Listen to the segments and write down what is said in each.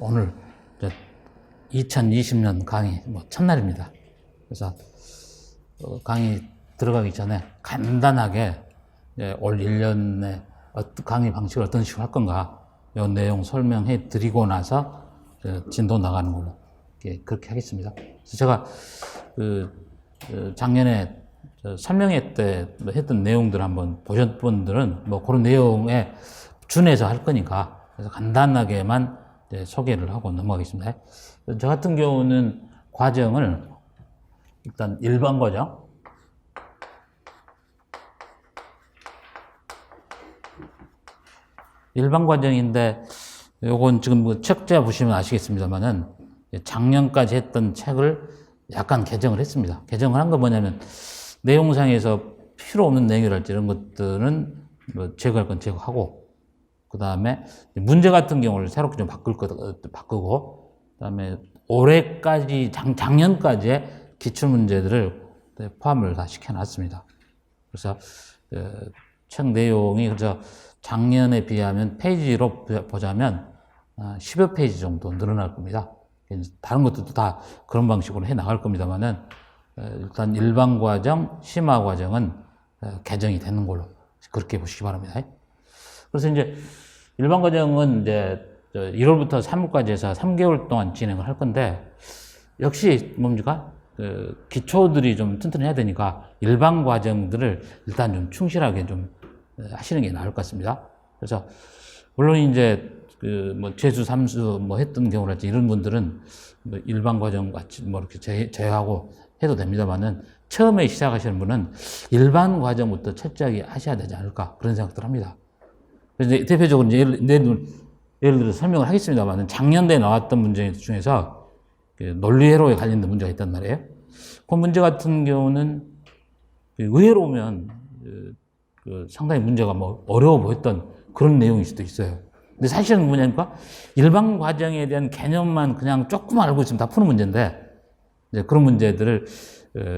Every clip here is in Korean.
오늘 2020년 강의 첫날입니다. 그래서 강의 들어가기 전에 간단하게 올 1년에 강의 방식을 어떤 식으로 할 건가 이 내용 설명해 드리고 나서 진도 나가는 걸로 그렇게 하겠습니다. 그래서 제가 작년에 설명회 때 했던 내용들 한번 보셨던 분들은 그런 내용에 준해서 할 거니까 그래서 간단하게만 소개를 하고 넘어가겠습니다. 저 같은 경우는 과정을 일단 일반 과정, 일반 과정인데 요건 지금 책자 보시면 아시겠습니다만은 작년까지 했던 책을 약간 개정을 했습니다. 개정을 한 건 뭐냐면 내용상에서 필요 없는 내용이랄지 이런 것들은 제거할 건 제거하고 그 다음에 문제 같은 경우를 새롭게 좀 바꾸고 그 다음에 올해까지 작년까지의 기출문제들을 포함을 다 시켜놨습니다. 그래서 책 내용이 그래서 작년에 비하면 페이지로 보자면 10여 페이지 정도 늘어날 겁니다. 다른 것들도 다 그런 방식으로 해 나갈 겁니다만은 일단 일반 과정, 심화 과정은 개정이 되는 걸로 그렇게 보시기 바랍니다. 그래서 이제 일반 과정은 이제 1월부터 3월까지 해서 3개월 동안 진행을 할 건데 역시 뭡니까? 기초들이 좀 튼튼해야 되니까 일반 과정들을 일단 좀 충실하게 좀 하시는 게 나을 것 같습니다. 그래서 물론 이제 재수, 삼수 했던 경우랄지 이런 분들은 일반 과정 같이 이렇게 제외하고 해도 됩니다만은 처음에 시작하시는 분은 일반 과정부터 철저하게 하셔야 되지 않을까 그런 생각들 합니다. 그래서 대표적으로 이제 예를 들어서 설명을 하겠습니다만은 작년에 나왔던 문제 중에서 논리회로에 관련된 문제가 있단 말이에요. 그 문제 같은 경우는 의외로 보면 상당히 문제가 어려워 보였던 그런 내용일 수도 있어요. 근데 사실은 뭐냐니까 일반 과정에 대한 개념만 그냥 조금 알고 있으면 다 푸는 문제인데 이제 그런 문제들을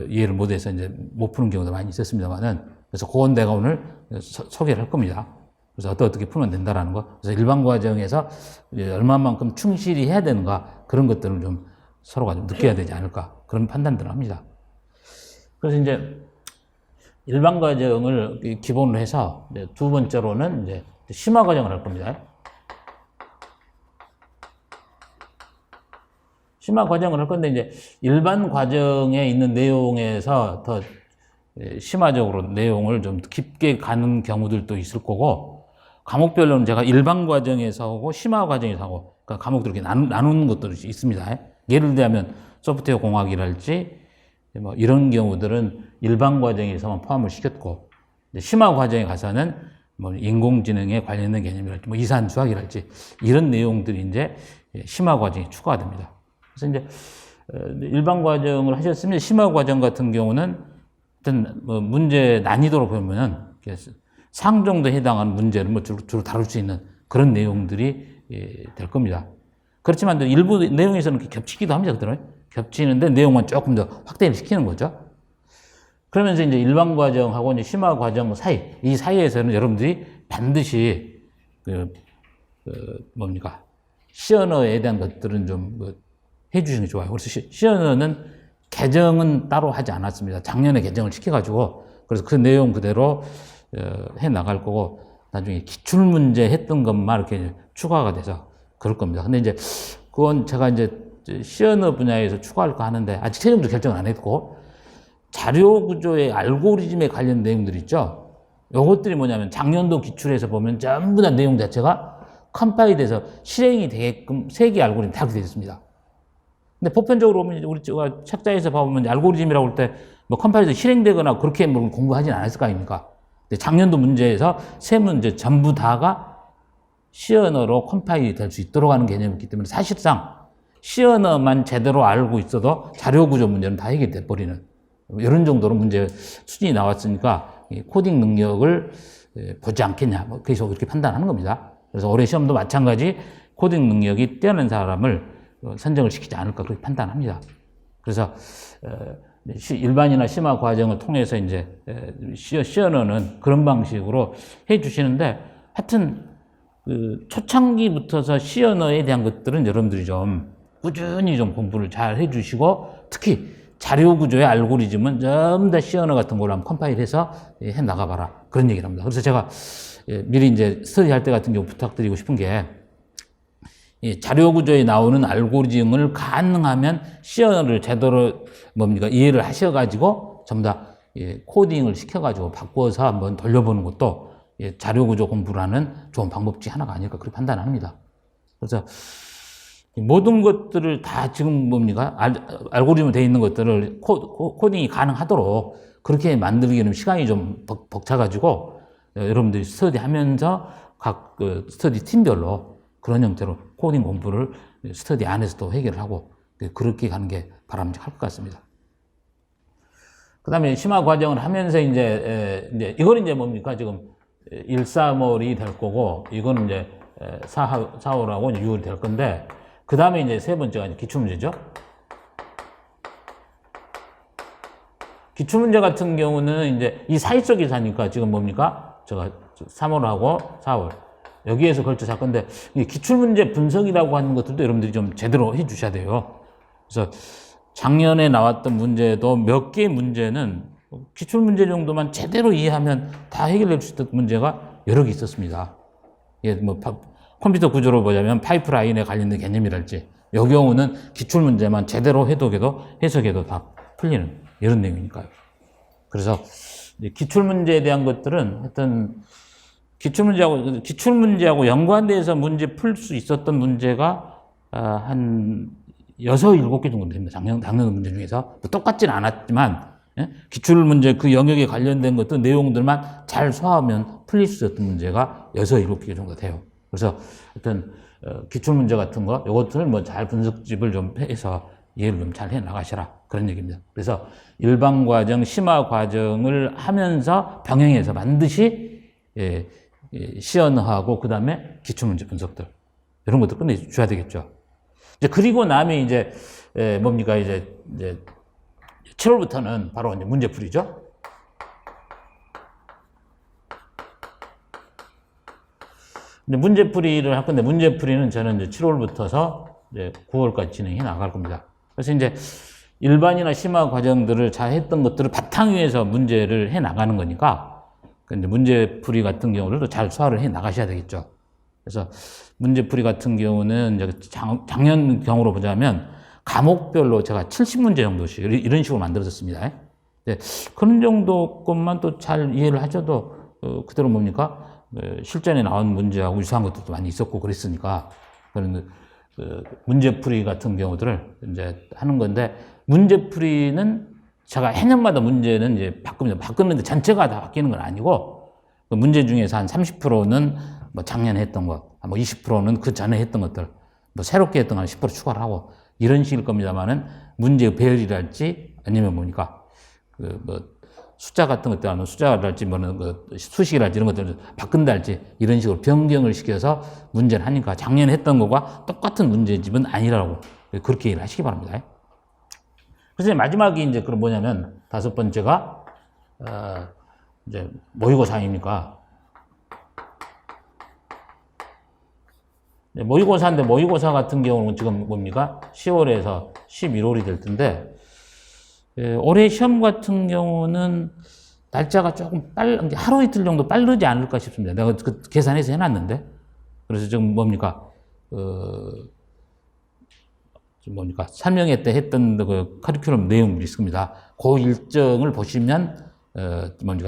이해를 못해서 이제 못 푸는 경우도 많이 있었습니다만은 그래서 그건 내가 오늘 소개를 할 겁니다. 그래서 어떻게 풀면 된다라는 거. 그래서 일반 과정에서 얼마만큼 충실히 해야 되는가 그런 것들을 좀 서로가 좀 느껴야 되지 않을까 그런 판단들을 합니다. 그래서 이제 일반 과정을 기본으로 해서 두 번째로는 이제 심화 과정을 할 겁니다. 심화 과정을 할 건데 이제 일반 과정에 있는 내용에서 더 심화적으로 내용을 좀 깊게 가는 경우들도 있을 거고 과목별로는 제가 일반 과정에서 하고 심화 과정에서 하고 그러니까 과목들 이렇게 나누는 것들이 있습니다. 예를 들면 소프트웨어 공학이랄지 이런 경우들은 일반 과정에서만 포함을 시켰고 심화 과정에 가서는 인공지능에 관련된 개념이랄지 이산 수학이랄지 이런 내용들이 이제 심화 과정에 추가가 됩니다. 그래서 이제 일반 과정을 하셨으면 심화 과정 같은 경우는 어떤 문제 난이도로 보면은 상 정도에 해당하는 문제를 주로 다룰 수 있는 그런 내용들이 될 겁니다. 그렇지만 일부 내용에서는 겹치기도 합니다. 겹치는데 내용만 조금 더 확대를 시키는 거죠. 그러면서 이제 일반 과정하고 이제 심화 과정 사이, 이 사이에서는 여러분들이 반드시 시언어에 대한 것들은 좀 해주시는 게 좋아요. 그래서 시언어는 개정은 따로 하지 않았습니다. 작년에 개정을 시켜가지고 그래서 그 내용 그대로 해 나갈 거고 나중에 기출문제 했던 것만 이렇게 추가가 돼서 그럴 겁니다. 근데 이제 그건 제가 이제 시언어 분야에서 추가할까 하는데 아직 최종적으로 결정은 안 했고 자료 구조의 알고리즘에 관련 내용들 있죠. 요것들이 뭐냐면 작년도 기출에서 보면 전부 다 내용 자체가 컴파일돼서 실행이 되게끔 3개 알고리즘 다 그렇게 되어 있습니다. 근데 보편적으로 보면 우리 책자에서 봐보면 알고리즘이라고 할 때 컴파일에서 실행되거나 그렇게 공부하진 않았을 거 아닙니까? 근데 작년도 문제에서 3문제 전부 다가 시언어로 컴파일이 될 수 있도록 하는 개념이기 때문에 사실상 시언어만 제대로 알고 있어도 자료 구조 문제는 다 해결돼 버리는 이런 정도로 문제 수준이 나왔으니까 코딩 능력을 보지 않겠냐 그래서 그렇게 판단하는 겁니다. 그래서 올해 시험도 마찬가지 코딩 능력이 뛰어난 사람을 선정을 시키지 않을까 그렇게 판단합니다. 그래서 일반이나 심화 과정을 통해서 이제 시언어는 그런 방식으로 해 주시는데 하여튼 그 초창기부터서 시언어에 대한 것들은 여러분들이 좀 꾸준히 좀 공부를 잘 해주시고, 특히 자료 구조의 알고리즘은 전부 다 시언어 같은 걸로 한번 컴파일해서 해 나가봐라. 그런 얘기를 합니다. 그래서 제가 미리 이제 스터디 할 때 같은 경우 부탁드리고 싶은 게, 자료 구조에 나오는 알고리즘을 가능하면 시언어를 제대로 이해를 하셔가지고 전부 다 코딩을 시켜가지고 바꿔서 한번 돌려보는 것도 자료 구조 공부를 하는 좋은 방법 중 하나가 아닐까 그렇게 판단합니다. 그래서 모든 것들을 다 지금 알고리즘으로 되어 있는 것들을 코딩이 가능하도록 그렇게 만들기에는 시간이 좀 벅차가지고 여러분들이 스터디 하면서 각 스터디 팀별로 그런 형태로 코딩 공부를 스터디 안에서도 해결을 하고 그렇게 가는 게 바람직할 것 같습니다. 그 다음에 심화 과정을 하면서 이제 이거는 이제 뭡니까? 지금 1, 3월이 될 거고, 이거는 이제 4월하고 6월이 될 건데, 그 다음에 이제 세 번째가 이제 기출문제죠. 기출문제 같은 경우는 이제 이 사이 속에서 하니까 지금 뭡니까? 제가 3월하고 4월. 여기에서 걸쳐서 할 건데, 기출문제 분석이라고 하는 것들도 여러분들이 좀 제대로 해 주셔야 돼요. 그래서 작년에 나왔던 문제도 몇 개의 문제는 기출문제 정도만 제대로 이해하면 다 해결될 수 있던 문제가 여러 개 있었습니다. 컴퓨터 구조로 보자면 파이프라인에 관련된 개념이랄지, 이 경우는 기출문제만 제대로 해석해도 다 풀리는 이런 내용이니까요. 그래서 기출문제에 대한 것들은 하여튼 기출문제하고 연관돼서 문제 풀 수 있었던 문제가 한 6, 7개 정도 됩니다. 작년 문제 중에서. 똑같지는 않았지만, 기출문제 그 영역에 관련된 것들 내용들만 잘 소화하면 풀릴 수 있었던 문제가 6, 7개 정도 돼요. 그래서 하여튼 기출문제 같은 거, 이것들을 잘 분석집을 좀 해서 이해를 좀 잘 해 나가시라. 그런 얘기입니다. 그래서 일반 과정, 심화 과정을 하면서 병행해서 반드시 시연하고 그 다음에 기출문제 분석들 이런 것들 끝내줘야 되겠죠. 그리고 나면 이제 7월부터는 바로 이제 문제풀이죠. 문제풀이를 할 건데, 문제풀이는 저는 이제 7월부터서 이제 9월까지 진행해 나갈 겁니다. 그래서 이제 일반이나 심화 과정들을 잘 했던 것들을 바탕 위에서 문제를 해 나가는 거니까, 이제 문제풀이 같은 경우를 잘 소화를 해 나가셔야 되겠죠. 그래서 문제풀이 같은 경우는 이제 작년 경우로 보자면 과목별로 제가 70문제 정도씩 이런 식으로 만들어졌습니다. 그런 정도 것만 또 잘 이해를 하셔도 그대로 실전에 나온 문제하고 유사한 것들도 많이 있었고 그랬으니까 그런 문제풀이 같은 경우들을 이제 하는 건데, 문제풀이는 제가 해년마다 문제는 이제 바꾸는데 전체가 다 바뀌는 건 아니고, 그 문제 중에서 한 30%는 작년에 했던 것, 20%는 그 전에 했던 것들, 새롭게 했던 건 10% 추가를 하고, 이런 식일 겁니다만은, 문제 배열이랄지, 아니면 숫자 같은 것들 하면 숫자랄지, 수식이랄지 이런 것들을 바꾼다랄지, 이런 식으로 변경을 시켜서 문제를 하니까 작년에 했던 것과 똑같은 문제집은 아니라고, 그렇게 일을 하시기 바랍니다. 그래서 마지막이 이제 그럼 뭐냐면, 5번째가, 이제 모의고사입니까? 모의고사인데, 모의고사 같은 경우는 지금 10월에서 11월이 될 텐데, 올해 시험 같은 경우는 날짜가 조금 하루 이틀 정도 빠르지 않을까 싶습니다. 내가 그 계산해서 해놨는데. 그래서 지금 설명회 때 했던 그 커리큘럼 내용이 있습니다. 그 일정을 보시면,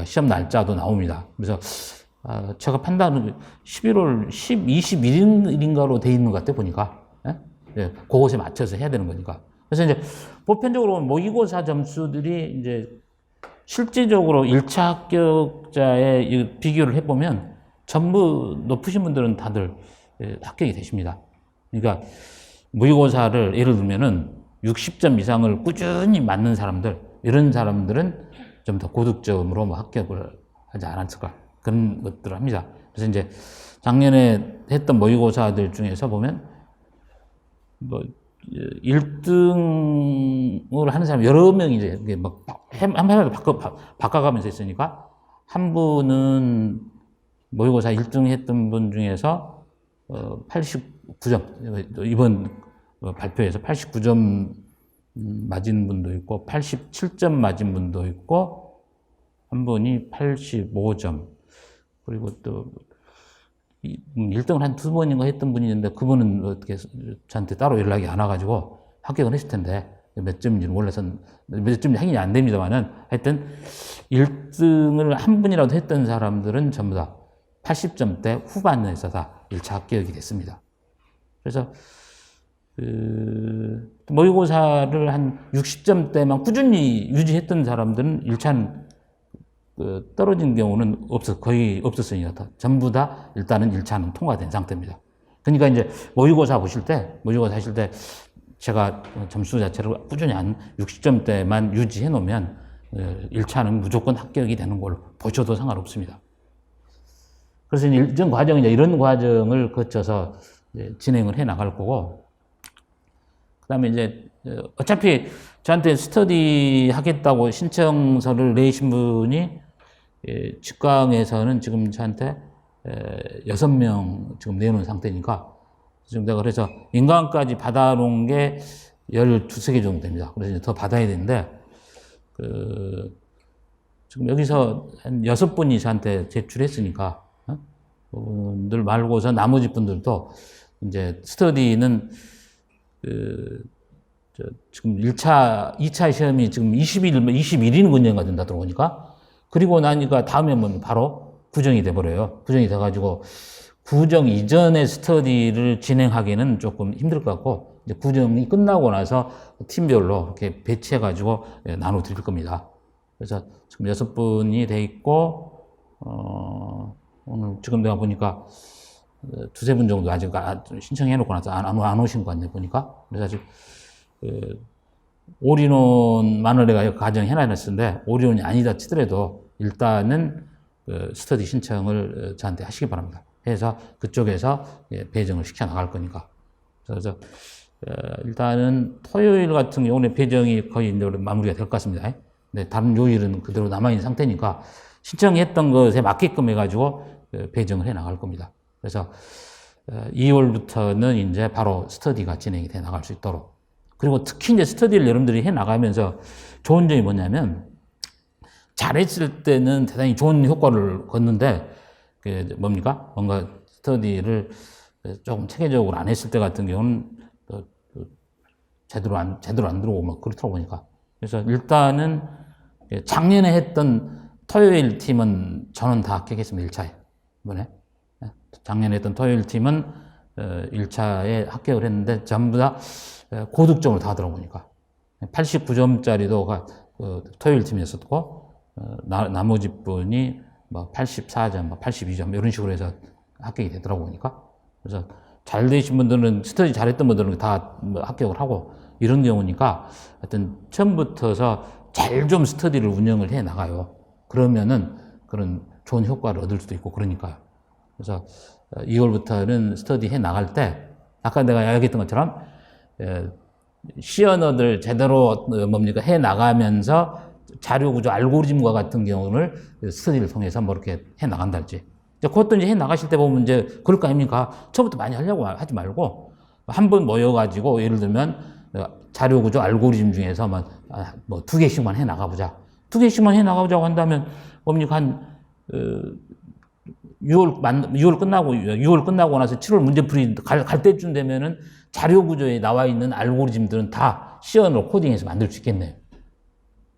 시험 날짜도 나옵니다. 그래서, 제가 판단은 11월 21일인가로 돼 있는 것 같아요, 보니까. 그것에 맞춰서 해야 되는 거니까. 그래서 이제, 보편적으로 모의고사 점수들이 이제, 실질적으로 1차 합격자의 비교를 해보면, 전부 높으신 분들은 다들 합격이 되십니다. 그러니까, 모의고사를 예를 들면은 60점 이상을 꾸준히 맞는 사람들, 이런 사람들은 좀 더 고득점으로 합격을 하지 않았을까. 그런 것들을 합니다. 그래서 이제 작년에 했던 모의고사들 중에서 보면 1등을 하는 사람 여러 명이 이제 한 해마다 바꿔가면서 있으니까 한 분은 모의고사 1등 했던 분 중에서 89점, 이번 발표에서 89점 맞은 분도 있고, 87점 맞은 분도 있고, 한 분이 85점. 그리고 또, 1등을 한 2번인가 했던 분이 있는데, 그분은 어떻게 저한테 따로 연락이 안 와가지고 합격을 했을 텐데, 몇 점인지는 몰라서, 몇 점인지 확인이 안 됩니다만은, 하여튼, 1등을 한 분이라도 했던 사람들은 전부 다 80점대 후반에서 다 1차 합격이 됐습니다. 그래서, 모의고사를 한 60점대만 꾸준히 유지했던 사람들은 1차는 떨어진 경우는 거의 없었으니까 전부 다 일단은 1차는 통과된 상태입니다. 그러니까 이제 모의고사 하실 때 제가 점수 자체를 꾸준히 한 60점대만 유지해 놓으면 1차는 무조건 합격이 되는 걸로 보셔도 상관없습니다. 그래서 일정 과정, 이런 과정을 거쳐서 진행을 해 나갈 거고, 그 다음에 이제, 어차피 저한테 스터디 하겠다고 신청서를 내신 분이, 직강에서는 지금 저한테 6명 지금 내놓은 상태니까, 지금 내가 그래서 인강까지 받아놓은 게 12개 정도 됩니다. 그래서 이제 더 받아야 되는데, 지금 여기서 한 6분이 저한테 제출했으니까, 분들 말고서 나머지 분들도 이제 스터디는 지금 2차 시험이 지금 21일인 근처가 된다 들어오니까, 그리고 나니까 다음에 뭐 바로 구정이 돼버려요. 구정이 돼가지고, 구정 이전에 스터디를 진행하기는 조금 힘들 것 같고, 이제 구정이 끝나고 나서 팀별로 이렇게 배치해가지고 나눠 드릴 겁니다. 그래서 지금 6분이 돼 있고, 오늘 지금 내가 보니까 2-3분 정도 아직 신청해놓고 나서 안 오신 것 같네, 보니까. 그래서 아직, 올인원만을 내가 가정해놨는데, 올인원이 아니다 치더라도 일단은 스터디 신청을 저한테 하시기 바랍니다. 해서 그쪽에서 배정을 시켜 나갈 거니까. 그래서, 일단은 토요일 같은 경우는 배정이 거의 이제 마무리가 될 것 같습니다. 네, 다른 요일은 그대로 남아있는 상태니까 신청했던 것에 맞게끔 해가지고 배정을 해 나갈 겁니다. 그래서 2월부터는 이제 바로 스터디가 진행이 돼 나갈 수 있도록. 그리고 특히 이제 스터디를 여러분들이 해 나가면서 좋은 점이 뭐냐면, 잘했을 때는 대단히 좋은 효과를 거두는데, 뭡니까? 뭔가 스터디를 조금 체계적으로 안 했을 때 같은 경우는 제대로 안 들어오고 막 그렇더라고 보니까. 그래서 일단은 작년에 했던 토요일 팀은 저는 다 합격했습니다. 1차에. 이번에. 작년에 했던 토요일 팀은 1차에 합격을 했는데 전부 다 고득점을 다 들어보니까 89점짜리도 토요일 팀이었었고, 나머지 분이 뭐 84점, 82점 이런 식으로 해서 합격이 되더라고 보니까. 그래서 잘 되신 분들은, 스터디 잘했던 분들은 다 합격을 하고 이런 경우니까, 하여튼 처음부터서 잘 좀 스터디를 운영을 해 나가요. 그러면은 그런 좋은 효과를 얻을 수도 있고 그러니까요. 그래서 2월부터는 스터디 해 나갈 때, 아까 내가 이야기했던 것처럼 시언어들 제대로 해 나가면서 자료 구조 알고리즘과 같은 경우를 스터디를 통해서 뭐 이렇게 해 나간달지. 그것도 이제 해 나가실 때 보면 이제 그럴 거 아닙니까? 처음부터 많이 하려고 하지 말고, 한 번 모여가지고, 예를 들면 자료 구조 알고리즘 중에서 뭐 2개씩만 해 나가보자. 2개씩만 해 나가보자고 한다면, 뭡니까? 한 6월 끝나고 나서 7월 문제풀이 갈 때쯤 되면은 자료 구조에 나와 있는 알고리즘들은 다 시언으로 코딩해서 만들 수 있겠네요.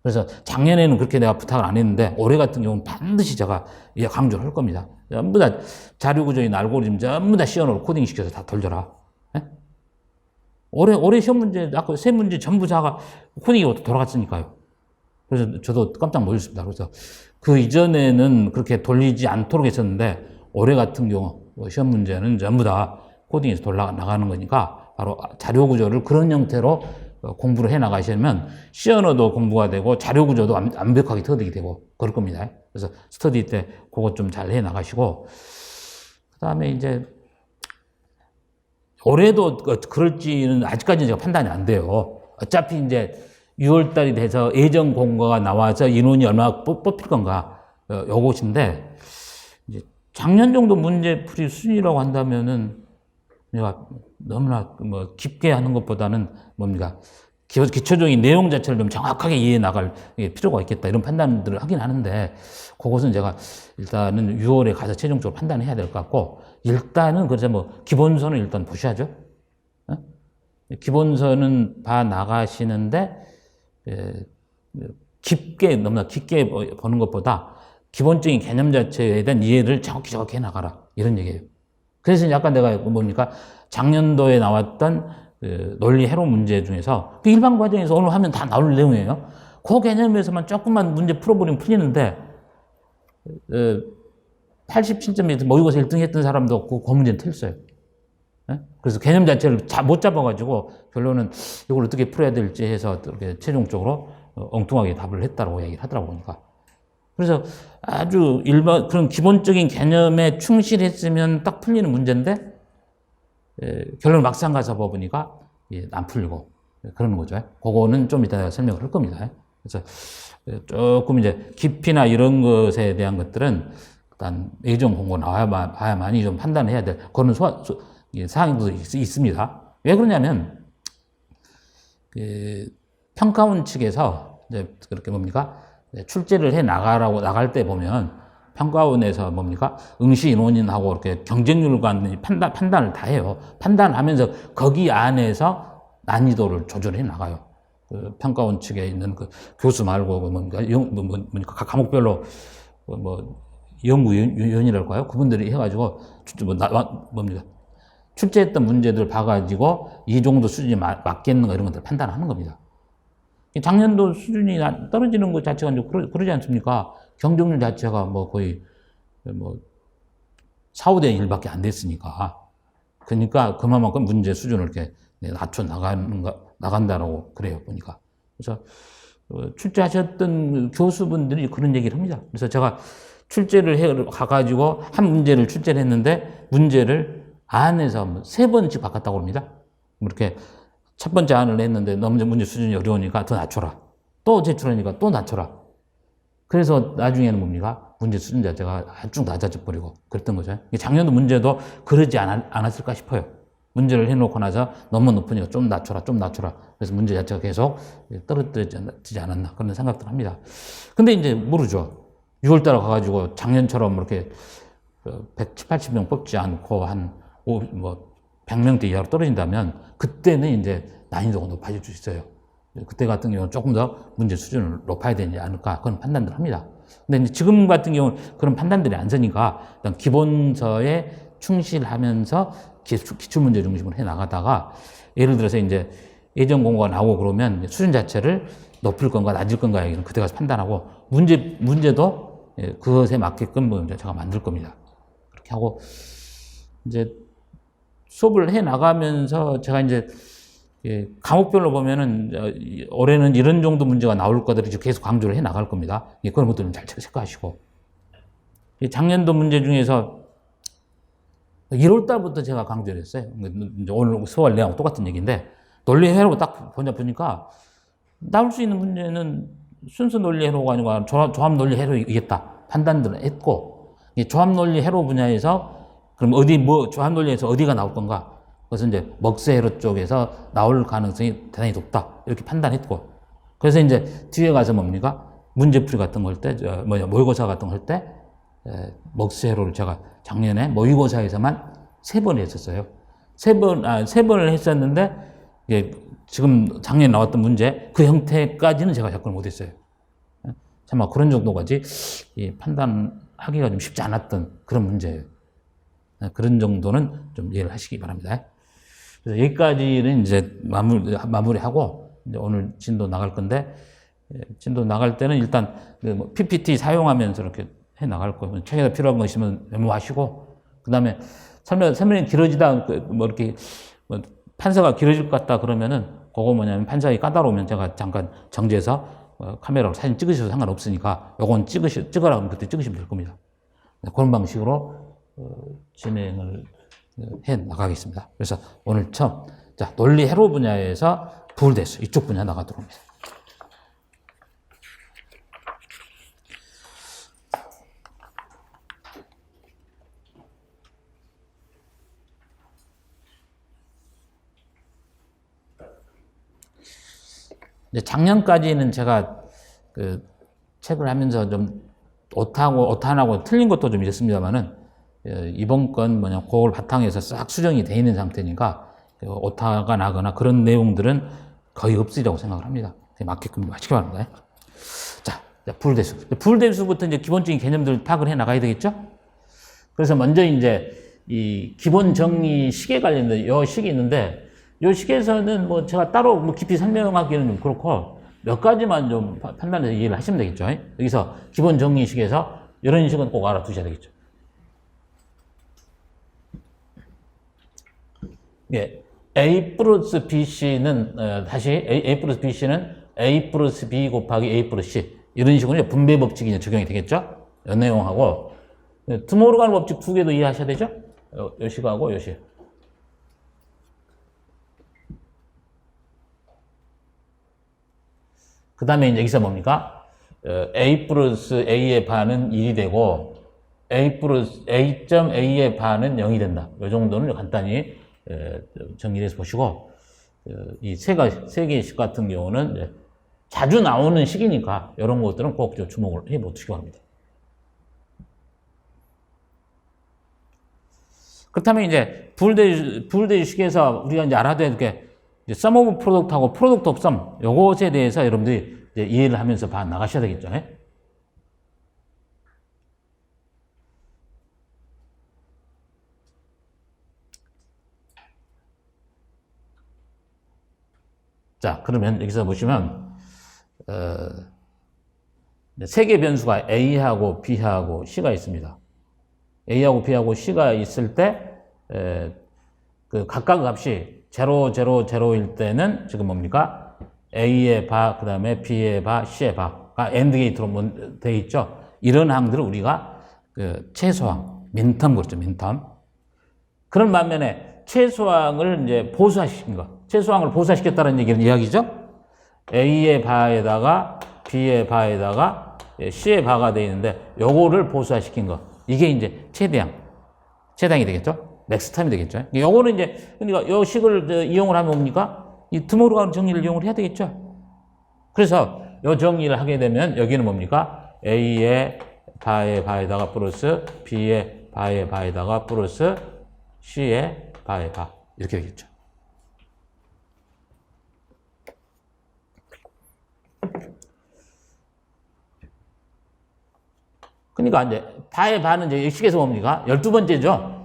그래서 작년에는 그렇게 내가 부탁을 안 했는데, 올해 같은 경우는 반드시 제가 강조를 할 겁니다. 전부 다 자료 구조에 있는 알고리즘 전부 다 시언으로 코딩 시켜서 다 돌려라. 예? 올해 시험 문제, 아까 3문제 전부 다가 코딩이 돌아갔으니까요. 그래서 저도 깜짝 놀랐습니다. 그래서 그 이전에는 그렇게 돌리지 않도록 했었는데, 올해 같은 경우 시험 문제는 전부 다 코딩에서 돌아나가는 거니까, 바로 자료 구조를 그런 형태로 공부를 해 나가시면 시언어도 공부가 되고 자료 구조도 완벽하게 터득이 되고 그럴 겁니다. 그래서 스터디 때 그것 좀 잘 해 나가시고, 그 다음에 이제 올해도 그럴지는 아직까지는 제가 판단이 안 돼요. 어차피 이제 6월 달이 돼서 예정 공고가 나와서 인원이 얼마나 뽑힐 건가, 요것인데, 이제 작년 정도 문제풀이 수준이라고 한다면은 내가 너무나 뭐 깊게 하는 것보다는 뭡니까? 기초적인 내용 자체를 좀 정확하게 이해해 나갈 필요가 있겠다. 이런 판단들을 하긴 하는데, 그것은 제가 일단은 6월에 가서 최종적으로 판단해야 될 것 같고, 일단은 그래서 뭐, 기본선을 일단 보셔야죠. 어? 기본선은 봐 나가시는데, 너무나 깊게 보는 것보다 기본적인 개념 자체에 대한 이해를 정확히 해 나가라. 이런 얘기예요. 그래서 약간 내가 뭡니까? 작년도에 나왔던 논리 해로 문제 중에서 그 일반 과정에서 오늘 하면 다 나올 내용이에요. 그 개념에서만 조금만 문제 풀어버리면 풀리는데 87점에서 모의고사 1등 했던 사람도 없고 그 문제는 틀렸어요. 그래서 개념 자체를 못 잡아가지고 결론은 이걸 어떻게 풀어야 될지 해서 이렇게 최종적으로 엉뚱하게 답을 했다고 얘기를 하더라고 보니까. 그래서 아주 그런 기본적인 개념에 충실했으면 딱 풀리는 문제인데 결론 막상 가서 보니까 안 풀리고 그러는 거죠. 그거는 좀 이따 설명을 할 겁니다. 그래서 조금 이제 깊이나 이런 것에 대한 것들은 일단 예전 공고 나와야만이 좀 판단해야 될 그런 사항도 있습니다. 왜 그러냐면 평가원 측에서 이제 그렇게 뭡니까 출제를 해 나갈 때 보면 평가원에서 뭡니까 응시 인원인하고 이렇게 경쟁률 관련 판단을 다 해요. 판단하면서 거기 안에서 난이도를 조절해 나가요. 그 평가원 측에 있는 그 교수 말고 뭡니까 각 과목별로 연구위원이랄까요? 그분들이 해가지고 뭡니까 출제했던 문제들 봐가지고 이 정도 수준이 맞겠는가 이런 것들 판단하는 겁니다. 작년도 수준이 떨어지는 것 자체가 그러지 않습니까? 경쟁률 자체가 뭐 거의 4, 5대 1밖에 안 됐으니까. 그러니까 그만큼 문제 수준을 이렇게 낮춰 나간다라고 그래요, 보니까. 그래서 출제하셨던 교수분들이 그런 얘기를 합니다. 그래서 제가 출제를 가가지고 한 문제를 출제를 했는데 문제를 안에서 3번씩 바꿨다고 합니다. 이렇게 첫 번째 안을 했는데 너무 문제 수준이 어려우니까 더 낮춰라. 또 제출하니까 또 낮춰라. 그래서 나중에는 뭡니까? 문제 수준 자체가 쭉 낮아져 버리고 그랬던 거죠. 작년도 문제도 그러지 않았을까 싶어요. 문제를 해놓고 나서 너무 높으니까 좀 낮춰라, 좀 낮춰라. 그래서 문제 자체가 계속 떨어지지 않았나 그런 생각들 합니다. 근데 이제 모르죠. 6월달에 가가지고 작년처럼 이렇게 170, 80명 뽑지 않고 한 100명대 이하로 떨어진다면 그때는 이제 난이도가 높아질 수 있어요. 그때 같은 경우는 조금 더 문제 수준을 높아야 되지 않을까 그런 판단들을 합니다. 근데 이제 지금 같은 경우는 그런 판단들이 안 서니까 일단 기본서에 충실하면서 기출문제 중심으로 해 나가다가 예를 들어서 이제 예전 공고가 나오고 그러면 수준 자체를 높일 건가 낮을 건가 얘기는 그때 가서 판단하고 문제도 그것에 맞게끔 제가 만들 겁니다. 그렇게 하고 이제 수업을 해 나가면서 제가 이제 과목별로 보면은 올해는 이런 정도 문제가 나올 것들을 계속 강조를 해 나갈 겁니다. 그런 것들은 잘 체크하시고 작년도 문제 중에서 1월 달부터 제가 강조를 했어요. 오늘 수업 내용 똑같은 얘기인데 논리 해로 딱 보니까 나올 수 있는 문제는 순수 논리 해로가 아니고 조합 논리 해로이겠다 판단들을 했고 조합 논리 해로 분야에서 그럼 조합 논리에서 어디가 나올 건가? 그것은 이제 먹세해로 쪽에서 나올 가능성이 대단히 높다. 이렇게 판단했고. 그래서 이제 뒤에 가서 뭡니까? 문제풀이 같은 거 할 때, 모의고사 같은 거 할 때, 먹세해로를 제가 작년에 모의고사에서만 3번 했었어요. 3번을 했었는데, 지금 작년에 나왔던 문제, 그 형태까지는 제가 접근을 못 했어요. 참, 그런 정도까지 판단하기가 좀 쉽지 않았던 그런 문제예요. 그런 정도는 좀 이해를 하시기 바랍니다. 그래서 여기까지는 이제 마무리하고 이제 오늘 진도 나갈 건데 진도 나갈 때는 일단 PPT 사용하면서 이렇게 해 나갈 거예요. 책에다 필요한 거 있으면 메모하시고 그다음에 설명이 길어지다 이렇게 판서가 길어질 것 같다 그러면은 그거 뭐냐면 판서가 까다로우면 제가 잠깐 정지해서 카메라로 사진 찍으셔도 상관없으니까 요건 찍으라고 그때 찍으시면 될 겁니다. 그런 방식으로 진행을 해 나가겠습니다. 그래서 오늘 처음 논리 해로 분야에서 부울대수 이쪽 분야 나가도록 합니다. 이제 작년까지는 제가 그 책을 하면서 좀 오타나고 틀린 것도 좀 있었습니다만은 이번 건 뭐냐 그걸 바탕에서 싹 수정이 돼 있는 상태니까 오타가 나거나 그런 내용들은 거의 없으리라고 생각을 합니다. 맞게끔 하시기 바랍니다. 자, 불대수. 불대수부터 이제 기본적인 개념들 파악을 해 나가야 되겠죠? 그래서 먼저 이제 이 기본 정리 시계 관련된 요 식이 있는데 요 식에서는 뭐 제가 따로 뭐 깊이 설명하기는 좀 그렇고 몇 가지만 좀 판단해서 이해를 하시면 되겠죠. 여기서 기본 정리 식에서 이런 식은 꼭 알아두셔야 되겠죠. 예, A 플러스 BC는 다시 A 플러스 BC는 A 플러스 B 곱하기 A 플러스 C 이런 식으로 분배 법칙이 적용이 되겠죠. 이 내용하고 투모로가는 법칙 두 개도 이해하셔야 되죠. 요 식하고 요 식. 그 다음에 이제 여기서 뭡니까? A 플러스 A의 반은 1이 되고 A 플러스 A.A의 반은 0이 된다. 이 정도는 간단히 정리를 해서 보시고 이 세 개의 식 같은 경우는 자주 나오는 식이니까 이런 것들은 꼭 주목을 해 보시기 바랍니다. 그렇다면 이제 불대식에서 우리가 이제 알아야 될 게 sum of product하고 product of sum 요것에 대해서 여러분들이 이제 이해를 하면서 나가셔야 되겠죠. 네? 자, 그러면 여기서 보시면 세 개 변수가 A하고 B하고 C가 있습니다. A하고 B하고 C가 있을 때 그 각각 값이 0, 0, 0일 때는 지금 뭡니까? A의 바, 그 다음에 B의 바, C의 바가 AND 게이트로 되어 있죠. 이런 항들을 우리가 그 최소항, 민텀 그렇죠, 민텀. 그런 반면에 최소항을 이제 보수화시킨 거. 최소항을 보수화시켰다는 얘기는 이야기죠. A의 바에다가 B의 바에다가 C의 바가 되어 있는데 요거를 보수화시킨 거. 이게 이제 최대항이 되겠죠. 맥스텀이 되겠죠. 요거는 이제 그러니까 요 식을 이용을 하면 뭡니까? 이 투모로우가는 정리를 이용을 해야 되겠죠. 그래서 요 정리를 하게 되면 여기는 뭡니까? A의 바의 바에다가 플러스 B의 바의 바에다가 플러스 C의 바의 바 이렇게 되겠죠. 그러니까 이제 바의 바는 이제 이 식에서 뭡니까? 12번째죠.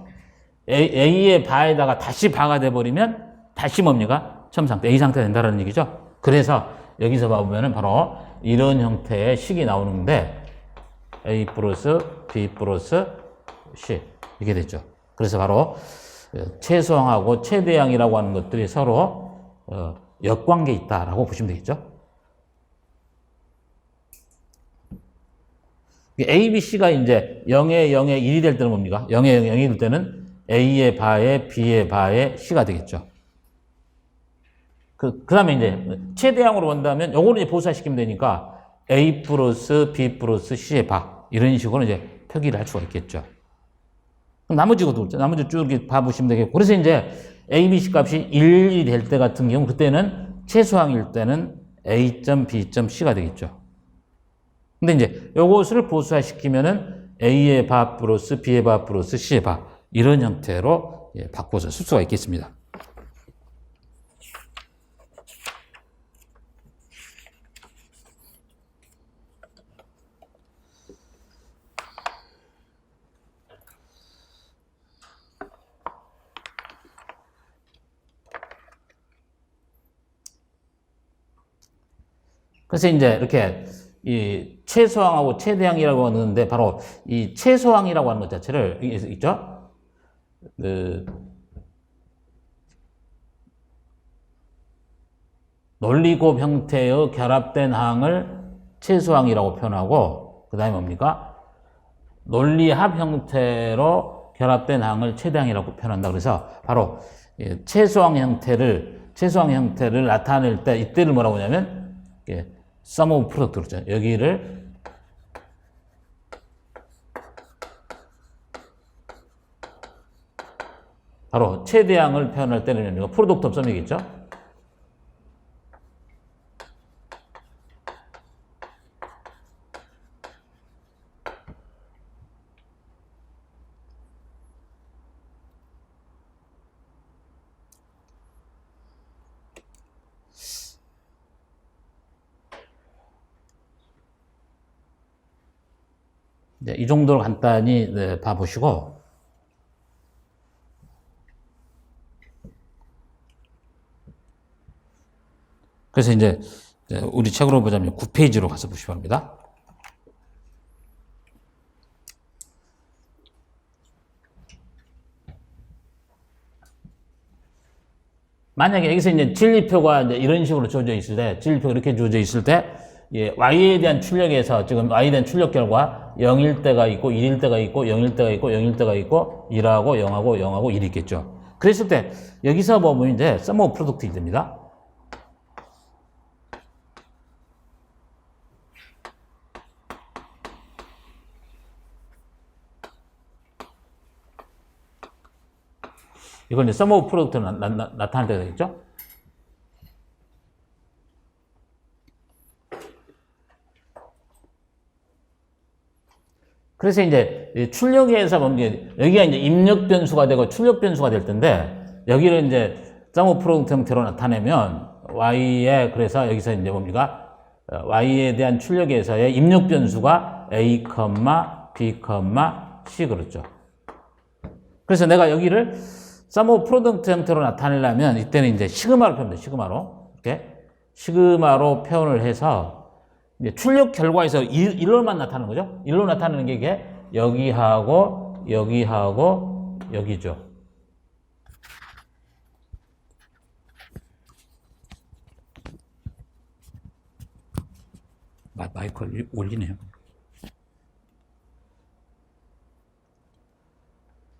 A의 바에다가 다시 바가 돼버리면 다시 뭡니까? 처음 상태, A 상태가 된다는 얘기죠. 그래서 여기서 봐보면은 바로 이런 형태의 식이 나오는데 A 플러스 B 플러스 C 이게 됐죠. 그래서 바로 최소항하고 최대항이라고 하는 것들이 서로 역관계 있다라고 보시면 되겠죠. A, B, C가 이제 0에 0에 1이 될 때는 뭡니까? 0에 0이 될 때는 A의 바에 B의 바에 C가 되겠죠. 그 다음에 이제 최대항으로 본다면 요거는 이제 보수화시키면 되니까 A 플러스 B 플러스 C의 바 이런 식으로 이제 표기를 할 수가 있겠죠. 그럼 나머지 쭉 이렇게 봐보시면 되겠고. 그래서 이제 A, B, C 값이 1이 될 때 같은 경우 그때는 최소항일 때는 A.B.C가 되겠죠. 근데 이제 요것을 보수화시키면은 A의 바 플러스 B의 바 플러스 C의 바 이런 형태로 바꿔서 쓸 수가 있겠습니다. 그래서 이제 이렇게 이 최소항하고 최대항이라고 하는데 바로 이 최소항이라고 하는 것 자체를 있죠. 그 논리곱 형태의 결합된 항을 최소항이라고 표현하고 그 다음에 뭡니까? 논리합 형태로 결합된 항을 최대항이라고 표현한다. 그래서 바로 최소항 형태를 나타낼 때 이때를 뭐라고 하냐면 sum of product 그렇죠. 여기를 바로 최대항을 표현할 때는 product of sum이겠죠. 네, 이 정도로 간단히 네, 봐보시고, 그래서 이제 우리 책으로 보자면 9페이지로 가서 보시기 바랍니다. 만약에 여기서 이제 진리표가 이제 이런 식으로 주어져 있을 때, 진리표가 이렇게 주어져 있을 때, 예, y에 대한 출력에서 지금 y에 대한 출력 결과 0일 때가 있고 1일 때가 있고 0일 때가 있고 0일 때가 있고 1하고 0하고 0하고 1이 있겠죠. 그랬을 때 여기서 보면 이제 sum of product이 됩니다. 이건 이제 sum of product로 나타날 때가 되겠죠. 그래서 이제 출력에서 보면 여기가 이제 입력 변수가 되고 출력 변수가 될 텐데 여기를 이제 sum of product 형태로 나타내면 y에 그래서 여기서 이제 뭡니까? y에 대한 출력에서의 입력 변수가 a, b, c 그렇죠. 그래서 내가 여기를 sum of product 형태로 나타내려면 이때는 이제 시그마로 표현돼, 시그마로. 이렇게. 시그마로 표현을 해서 이제 출력 결과에서 일로만 나타나는 거죠. 일로 나타나는 게 이게 여기하고, 여기하고, 여기죠. 마이크를 올리네요.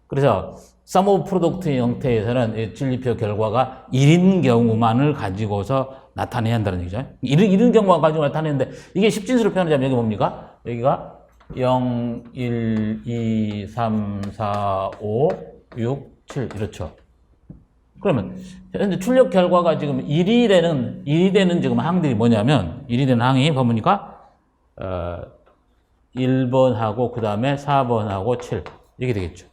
그래서 sum of product 형태에서는 진리표 결과가 1인 경우만을 가지고서 나타내야 한다는 얘기죠. 1인 경우만 가지고 나타내는데 이게 십진수로 표현하자면 여기 뭡니까? 여기가 0, 1, 2, 3, 4, 5, 6, 7 이렇죠. 그러면 현재 출력 결과가 지금 1이 되는 지금 항들이 뭐냐면 1이 되는 항이 보니까 1번하고 그 다음에 4번하고 7 이렇게 되겠죠.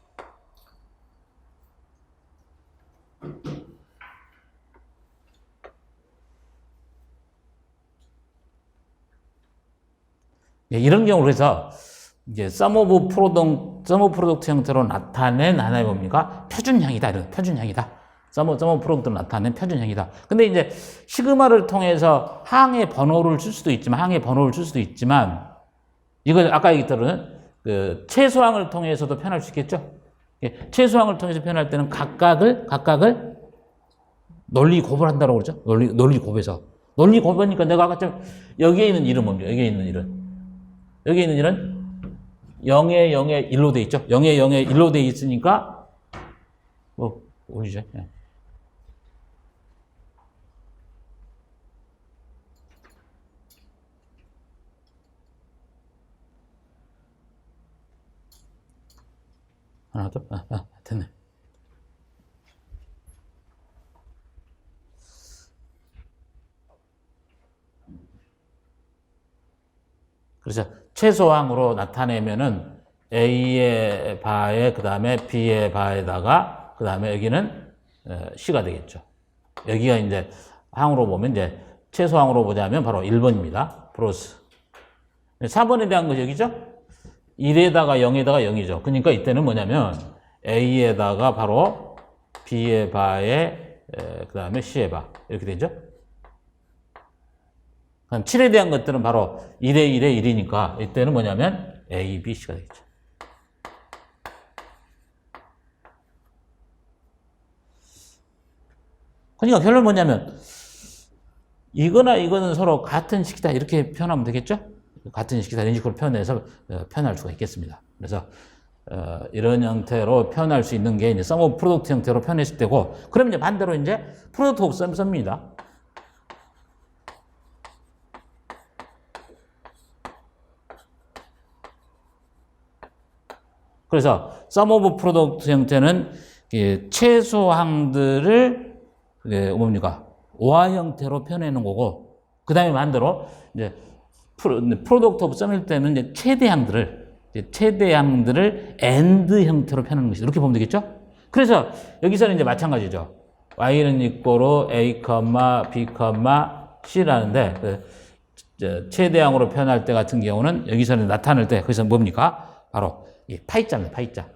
네, 이런 경우로 해서 이제 sum of product 형태로 나타낸 하나의 뭡니까? 표준형이다. 이런 표준형이다. sum of product로 나타낸 표준형이다. 근데 이제 시그마를 통해서 항의 번호를 줄 수도 있지만 이걸 아까 얘기했던 그 최소항을 통해서도 표현할 수 있겠죠. 최소항을 통해서 표현할 때는 각각을 널리 곱을 한다고 그러죠. 널리 곱해서. 널리 곱하니까 내가 아까 좀 여기에 있는 일은 뭡니까? 여기에 있는 일은 0에 0에 1로 돼 있죠. 0에 0에 1로 돼 있으니까 보이죠? 예. 하나 더? 됐네. 그래서 최소항으로 나타내면은 A의 바에 그 다음에 B의 바에다가 그 다음에 여기는 C가 되겠죠. 여기가 이제 항으로 보면 이제 최소항으로 보자면 바로 1번입니다. 플러스 4번에 대한 것이 여기죠. 1에다가 0에다가 0이죠. 그러니까 이때는 뭐냐면 A에다가 바로 B의 바에 그 다음에 C의 바 이렇게 되죠. 7에 대한 것들은 바로 1에 1에 1이니까 이때는 뭐냐면 A, B, C가 되겠죠. 그러니까 결론은 뭐냐면 이거나 이거는 서로 같은 식이다 이렇게 표현하면 되겠죠. 같은 식이다 이런 식으로 표현해서 표현할 수가 있겠습니다. 그래서 이런 형태로 표현할 수 있는 게 이제 sum of product 형태로 표현했을 때고, 그럼 이제 반대로 이제 product of sum입니다. 그래서 sum of product 형태는 최소항들을 뭡니까? 오화 형태로 표현해놓은 거고, 그 다음에 반대로 이제 product of sum일 때는 이제 최대항들을 AND 형태로 표현하는 것이 이렇게 보면 되겠죠? 그래서 여기서는 이제 마찬가지죠. y는 이꼬로 a, b, c라는데 최대항으로 표현할 때 같은 경우는 여기서는 나타낼 때 그래서 뭡니까? 바로 이 파이자입니다. 파이자.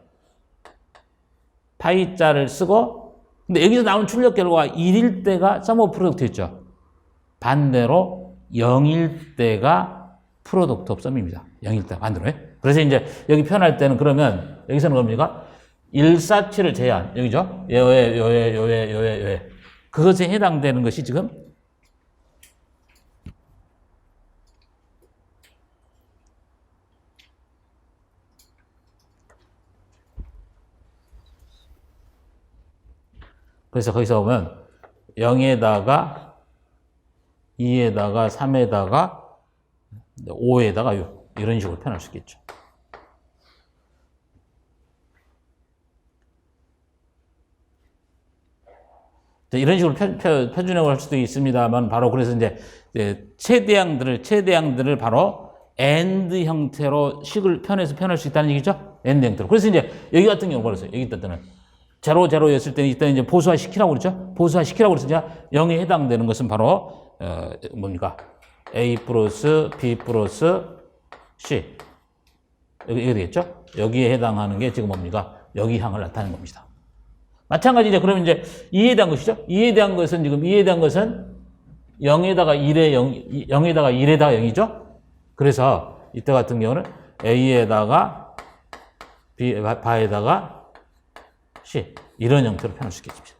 파이자를 쓰고, 근데 여기서 나온 출력 결과가 1일 때가 sum of product였죠. 반대로 0일 때가 product of sum입니다. 0일 때 반대로. 그래서 이제 여기 표현할 때는 그러면 여기서는 뭡니까? 147을 제한, 여기죠? 요에. 그것에 해당되는 것이 지금 그래서 거기서 보면 0에다가 2에다가 3에다가 5에다가 6 이런 식으로 표현할 수 있겠죠. 이런 식으로 표준형을 할 수도 있습니다만 바로 그래서 이제 최대항들을 바로 AND 형태로 식을 표현할 수 있다는 얘기죠. AND 형태로. 그래서 이제 여기 같은 경우 그랬어요. 여기 있던 때는 0, 0였을 때는 이때 이제 보수화시키라고 그랬죠. 보수화시키라고 그래서 이제 0에 해당되는 것은 바로 뭡니까? A 플러스 B 플러스 C 이게 되겠죠. 여기에 해당하는 게 지금 뭡니까? 여기 항을 나타내는 겁니다. 마찬가지 이제 그러면 이제 2에 대한 것이죠. 2에 대한 것은 지금 2에 대한 것은 0에다가 1에 0에다가 1에다가 0이죠. 그래서 이때 같은 경우는 A에다가 B 바에다가 C 이런 형태로 표현할 수 있겠습니다.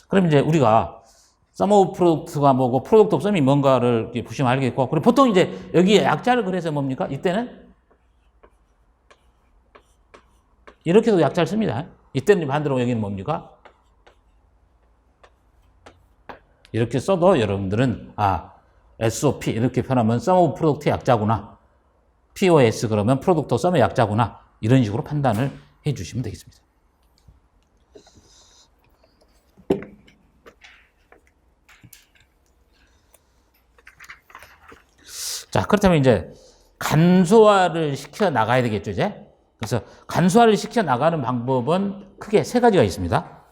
그럼 이제 우리가 sum of product가 뭐고 product of sum이 뭔가를 보시면 알겠고, 그리고 보통 이제 여기에 약자를 그래서 뭡니까? 이때는 이렇게도 약자를 씁니다. 이때는 반대로 여기는 뭡니까? 이렇게 써도 여러분들은 SOP 이렇게 표현하면 sum of product의 약자구나. POS 그러면 product of sum의 약자구나. 이런 식으로 판단을 해 주시면 되겠습니다. 자, 그렇다면 이제 간소화를 시켜 나가야 되겠죠, 이제? 그래서 간소화를 시켜 나가는 방법은 크게 세 가지가 있습니다.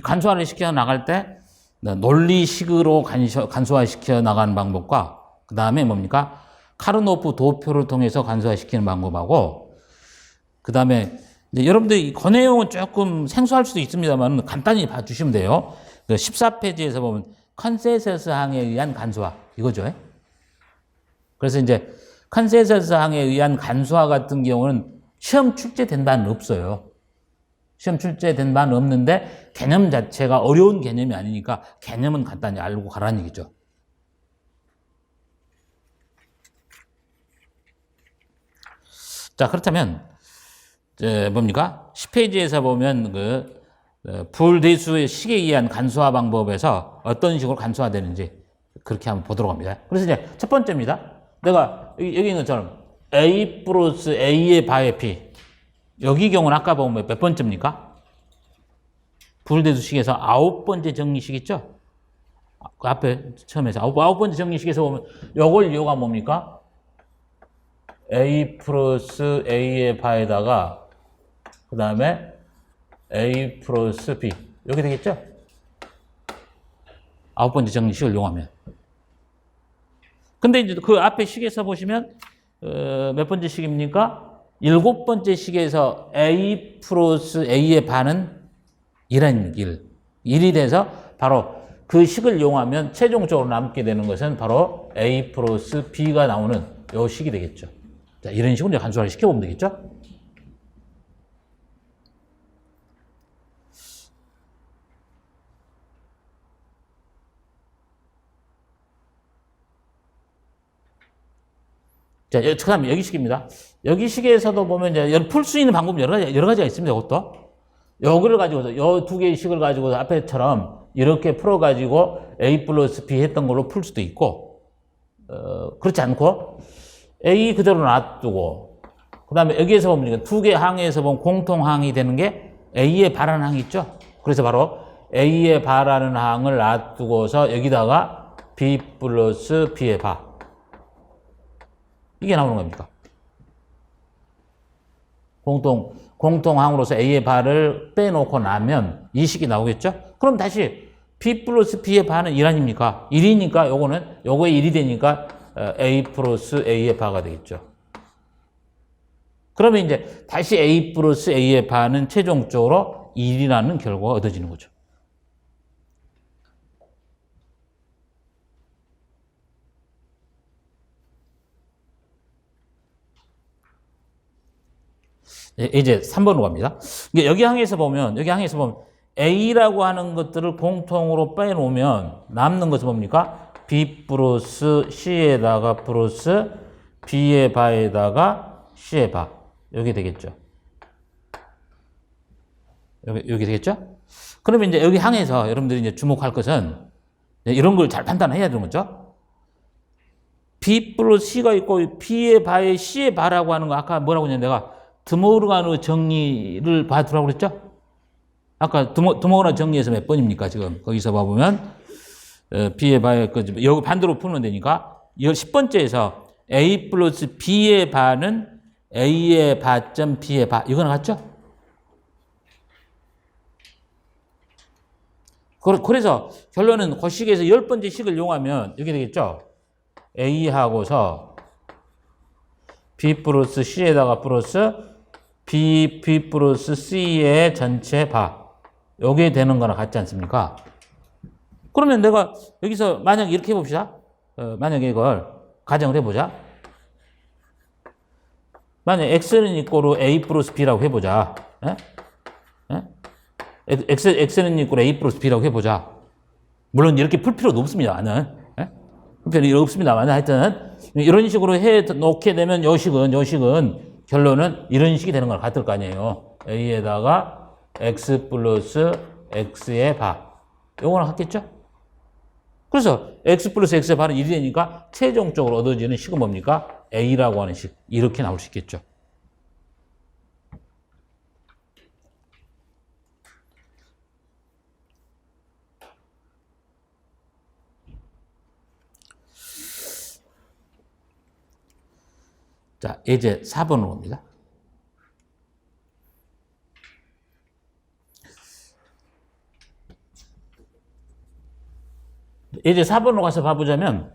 간소화를 시켜 나갈 때 논리식으로 간소화시켜 나가는 방법과 그 다음에 뭡니까? 카르노프 도표를 통해서 간소화시키는 방법하고 그 다음에 여러분들 그 내용은 조금 생소할 수도 있습니다만 간단히 봐주시면 돼요. 14페이지에서 보면 컨센서스 항에 의한 간소화 이거죠. 그래서 이제 컨센서스 항에 의한 간소화 같은 경우는 시험 출제된 바는 없어요. 시험 출제된 바는 없는데 개념 자체가 어려운 개념이 아니니까 개념은 간단히 알고 가라는 얘기죠. 자, 그렇다면 뭡니까? 10페이지에서 보면 불대수의 식에 의한 간소화 방법에서 어떤 식으로 간소화되는지 그렇게 한번 보도록 합니다. 그래서 이제 첫 번째입니다. 내가 여기 있는 것처럼 A 플러스 A의 바의 B 여기 경우는 아까 보면 몇 번째입니까? 불대수식에서 9번째 정리식 있죠? 그 앞에 처음에서 9번째 정리식에서 보면 요걸 이유가 뭡니까? A 플러스 A의 바에다가 그 다음에 A 플러스 B 이렇게 되겠죠? 9번째 정리식을 이용하면. 근데 이제 그 앞에 식에서 보시면 몇 번째 식입니까? 7번째 식에서 A 플러스 A의 반은 1이 돼서 바로 그 식을 이용하면 최종적으로 남게 되는 것은 바로 A 플러스 B가 나오는 요 식이 되겠죠. 자, 이런 식으로 이제 간소화를 시켜보면 되겠죠? 자, 그 다음에 여기 식입니다. 여기 식에서도 보면 이제 풀 수 있는 방법 여러 가지가 있습니다. 이것도. 요거를 가지고서, 요 두 개의 식을 가지고 앞에처럼 이렇게 풀어가지고 A 플러스 B 했던 걸로 풀 수도 있고, 그렇지 않고, A 그대로 놔두고, 그 다음에 여기에서 보면 두 개 항에서 보면 공통항이 되는 게 A의 바라는 항이 있죠? 그래서 바로 A의 바라는 항을 놔두고서 여기다가 B 플러스 B의 바. 이게 나오는 겁니까? 공통항으로서 A의 바를 빼놓고 나면 이 식이 나오겠죠? 그럼 다시 B 플러스 B의 바는 1 아닙니까? 1이니까 요거에 1이 되니까 A 플러스 A의 바가 되겠죠. 그러면 이제 다시 A 플러스 A의 바는 최종적으로 1이라는 결과가 얻어지는 거죠. 이제 3번으로 갑니다. 여기 항에서 보면 A라고 하는 것들을 공통으로 빼놓으면 남는 것은 뭡니까? B 플러스 C에다가 플러스 B의 바에다가 C의 바. 여기 되겠죠. 여기 되겠죠? 그러면 이제 여기 항에서 여러분들이 이제 주목할 것은 이런 걸 잘 판단해야 되는 거죠. B 플러스 C가 있고 B의 바에 C의 바라고 하는 거 아까 뭐라고 했냐면 내가 드모르가노 정리를 봐두라고 그랬죠? 아까 드모르가노 정리에서 몇 번입니까? 지금 거기서 봐보면 B의 바에 여기 반대로 풀면 되니까 10번째에서 A 플러스 B의 바는 A의 바점 B의 바 이거 나갔죠? 그래서 결론은 그 식에서 10번째 식을 이용하면 이렇게 되겠죠? A하고서 B 플러스 C에다가 플러스 B 플러스 C의 전체 바. 요게 되는 거랑 같지 않습니까? 그러면 내가 여기서 만약에 이렇게 해봅시다. 만약에 이걸 가정을 해보자. 만약에 X는 이꼬로 A 플러스 B라고 해보자. 에? X는 이꼬로 A 플러스 B라고 해보자. 물론 이렇게 풀 필요도 없습니다. 나는. 풀 필요 없습니다만 하여튼 이런 식으로 해 놓게 되면 요 식은 결론은 이런 식이 되는 거랑 같을 거 아니에요. A에다가 X 플러스 X의 바. 요거랑 같겠죠? 그래서 X 플러스 X의 바는 1이 되니까 최종적으로 얻어지는 식은 뭡니까? A라고 하는 식. 이렇게 나올 수 있겠죠. 자, 이제 4번으로 옵니다. 이제 4번으로 가서 봐보자면,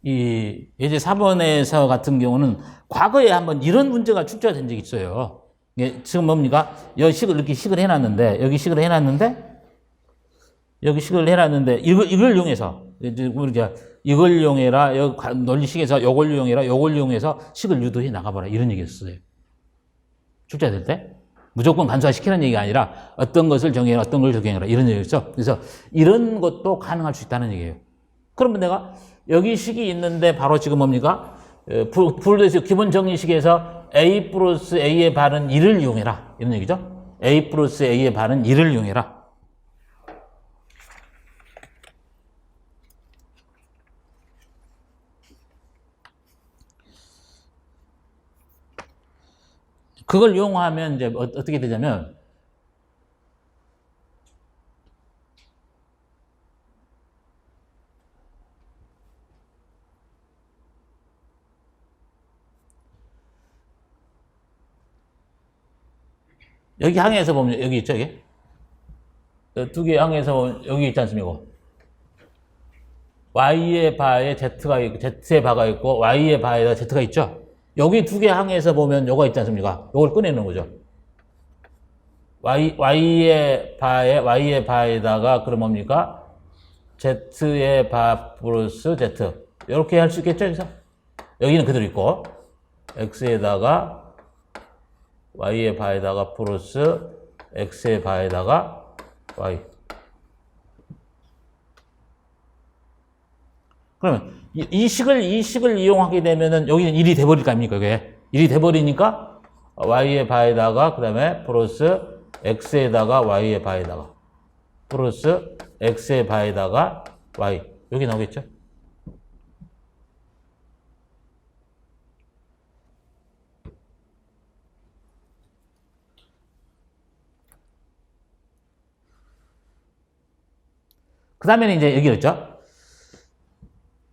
이제 4번에서 같은 경우는 과거에 한번 이런 문제가 출제가 된 적이 있어요. 지금 뭡니까? 여기 식을 이렇게 식을 해놨는데, 여기 식을 해놨는데, 이걸 이용해서, 우리가 이걸 이용해라, 논리식에서 요걸 이용해서 식을 유도해 나가봐라. 이런 얘기였어요. 출제될 때. 무조건 간소화시키는 얘기가 아니라 어떤 것을 정해라, 어떤 걸 적용해라. 이런 얘기였죠. 그래서 이런 것도 가능할 수 있다는 얘기예요. 그러면 내가 여기 식이 있는데 바로 지금 뭡니까? 풀도에서 기본 정리식에서 A 플러스 A의 반은 1을 이용해라. 이런 얘기죠. A 플러스 A의 반은 1을 이용해라. 그걸 이용하면 이제 어떻게 되냐면 여기 항에서 보면 여기 있죠, 여기? 두 개 항에서 보면 여기 있지 않습니까? Y의 바에 Z가 있고, Z의 바가 있고, Y의 바에다 Z가 있죠? 여기 두 개 항에서 보면 요거 있지 않습니까? 요걸 꺼내는 거죠. Y의 바에다가, 그럼 뭡니까? Z의 바 플러스 Z. 이렇게 할 수 있겠죠, 여기서? 여기는 그대로 있고, X에다가, Y의 바에다가 플러스 X의 바에다가 Y. 그러면 이 식을 이용하게 되면은 여기는 1이 돼버릴 거 아닙니까, 그게? 1이 돼버리니까 Y의 바에다가, 그 다음에 플러스 X에다가 Y의 바에다가 플러스 X의 바에다가 Y. 여기 나오겠죠? 그 다음에는 이제 여기 있죠.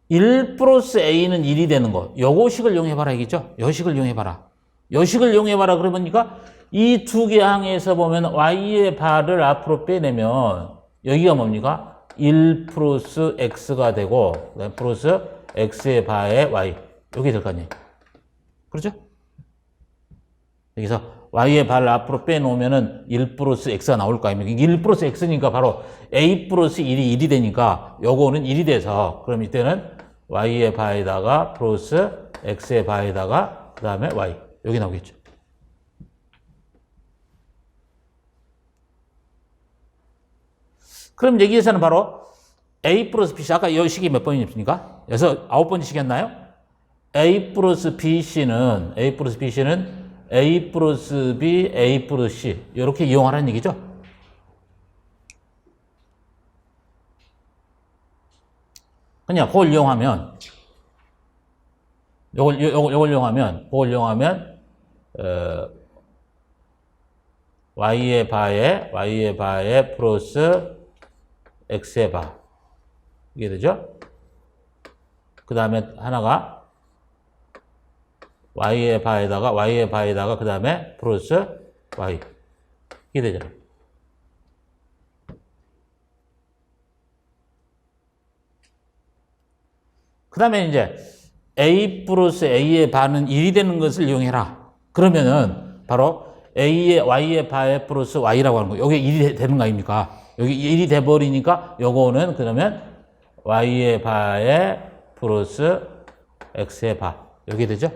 1 플러스 a는 1이 되는 거. 요거식을 이용해봐라 이겠죠? 요식을 이용해봐라. 요식을 이용해봐라 그러니까 이 두 개 항에서 보면 y의 바를 앞으로 빼내면 여기가 뭡니까? 1 플러스 x가 되고 플러스 x의 바에 y. 여기 될 거 아니에요. 그렇죠? 여기서 y의 바를 앞으로 빼놓으면은 1 플러스 x가 나올 거 아닙니까? 1 플러스 x니까 바로 a 플러스 1이 1이 되니까 요거는 1이 돼서 그럼 이때는 y의 바에다가 플러스 x의 바에다가 그 다음에 y. 여기 나오겠죠. 그럼 여기에서는 바로 a 플러스 bc, 아까 이 식이 몇 번이었습니까? 그래서 9번째 식이었나요? a 플러스 bc는 a 플러스 b, a 플러스 c 이렇게 이용하라는 얘기죠. 그냥 그걸 이용하면 요걸 이용하면 y의 바에 플러스 x의 바 이게 되죠? 그 다음에 하나가 y의 바에다가 그 다음에 플러스 y 이게 되잖아요. 그 다음에 이제 a 플러스 a의 바는 1이 되는 것을 이용해라. 그러면은 바로 y의 바에 플러스 y라고 하는 거예요. 여기 1이 되는 거 아닙니까? 여기 1이 돼버리니까 요거는 그러면 y의 바에 플러스 x의 바 여기 되죠?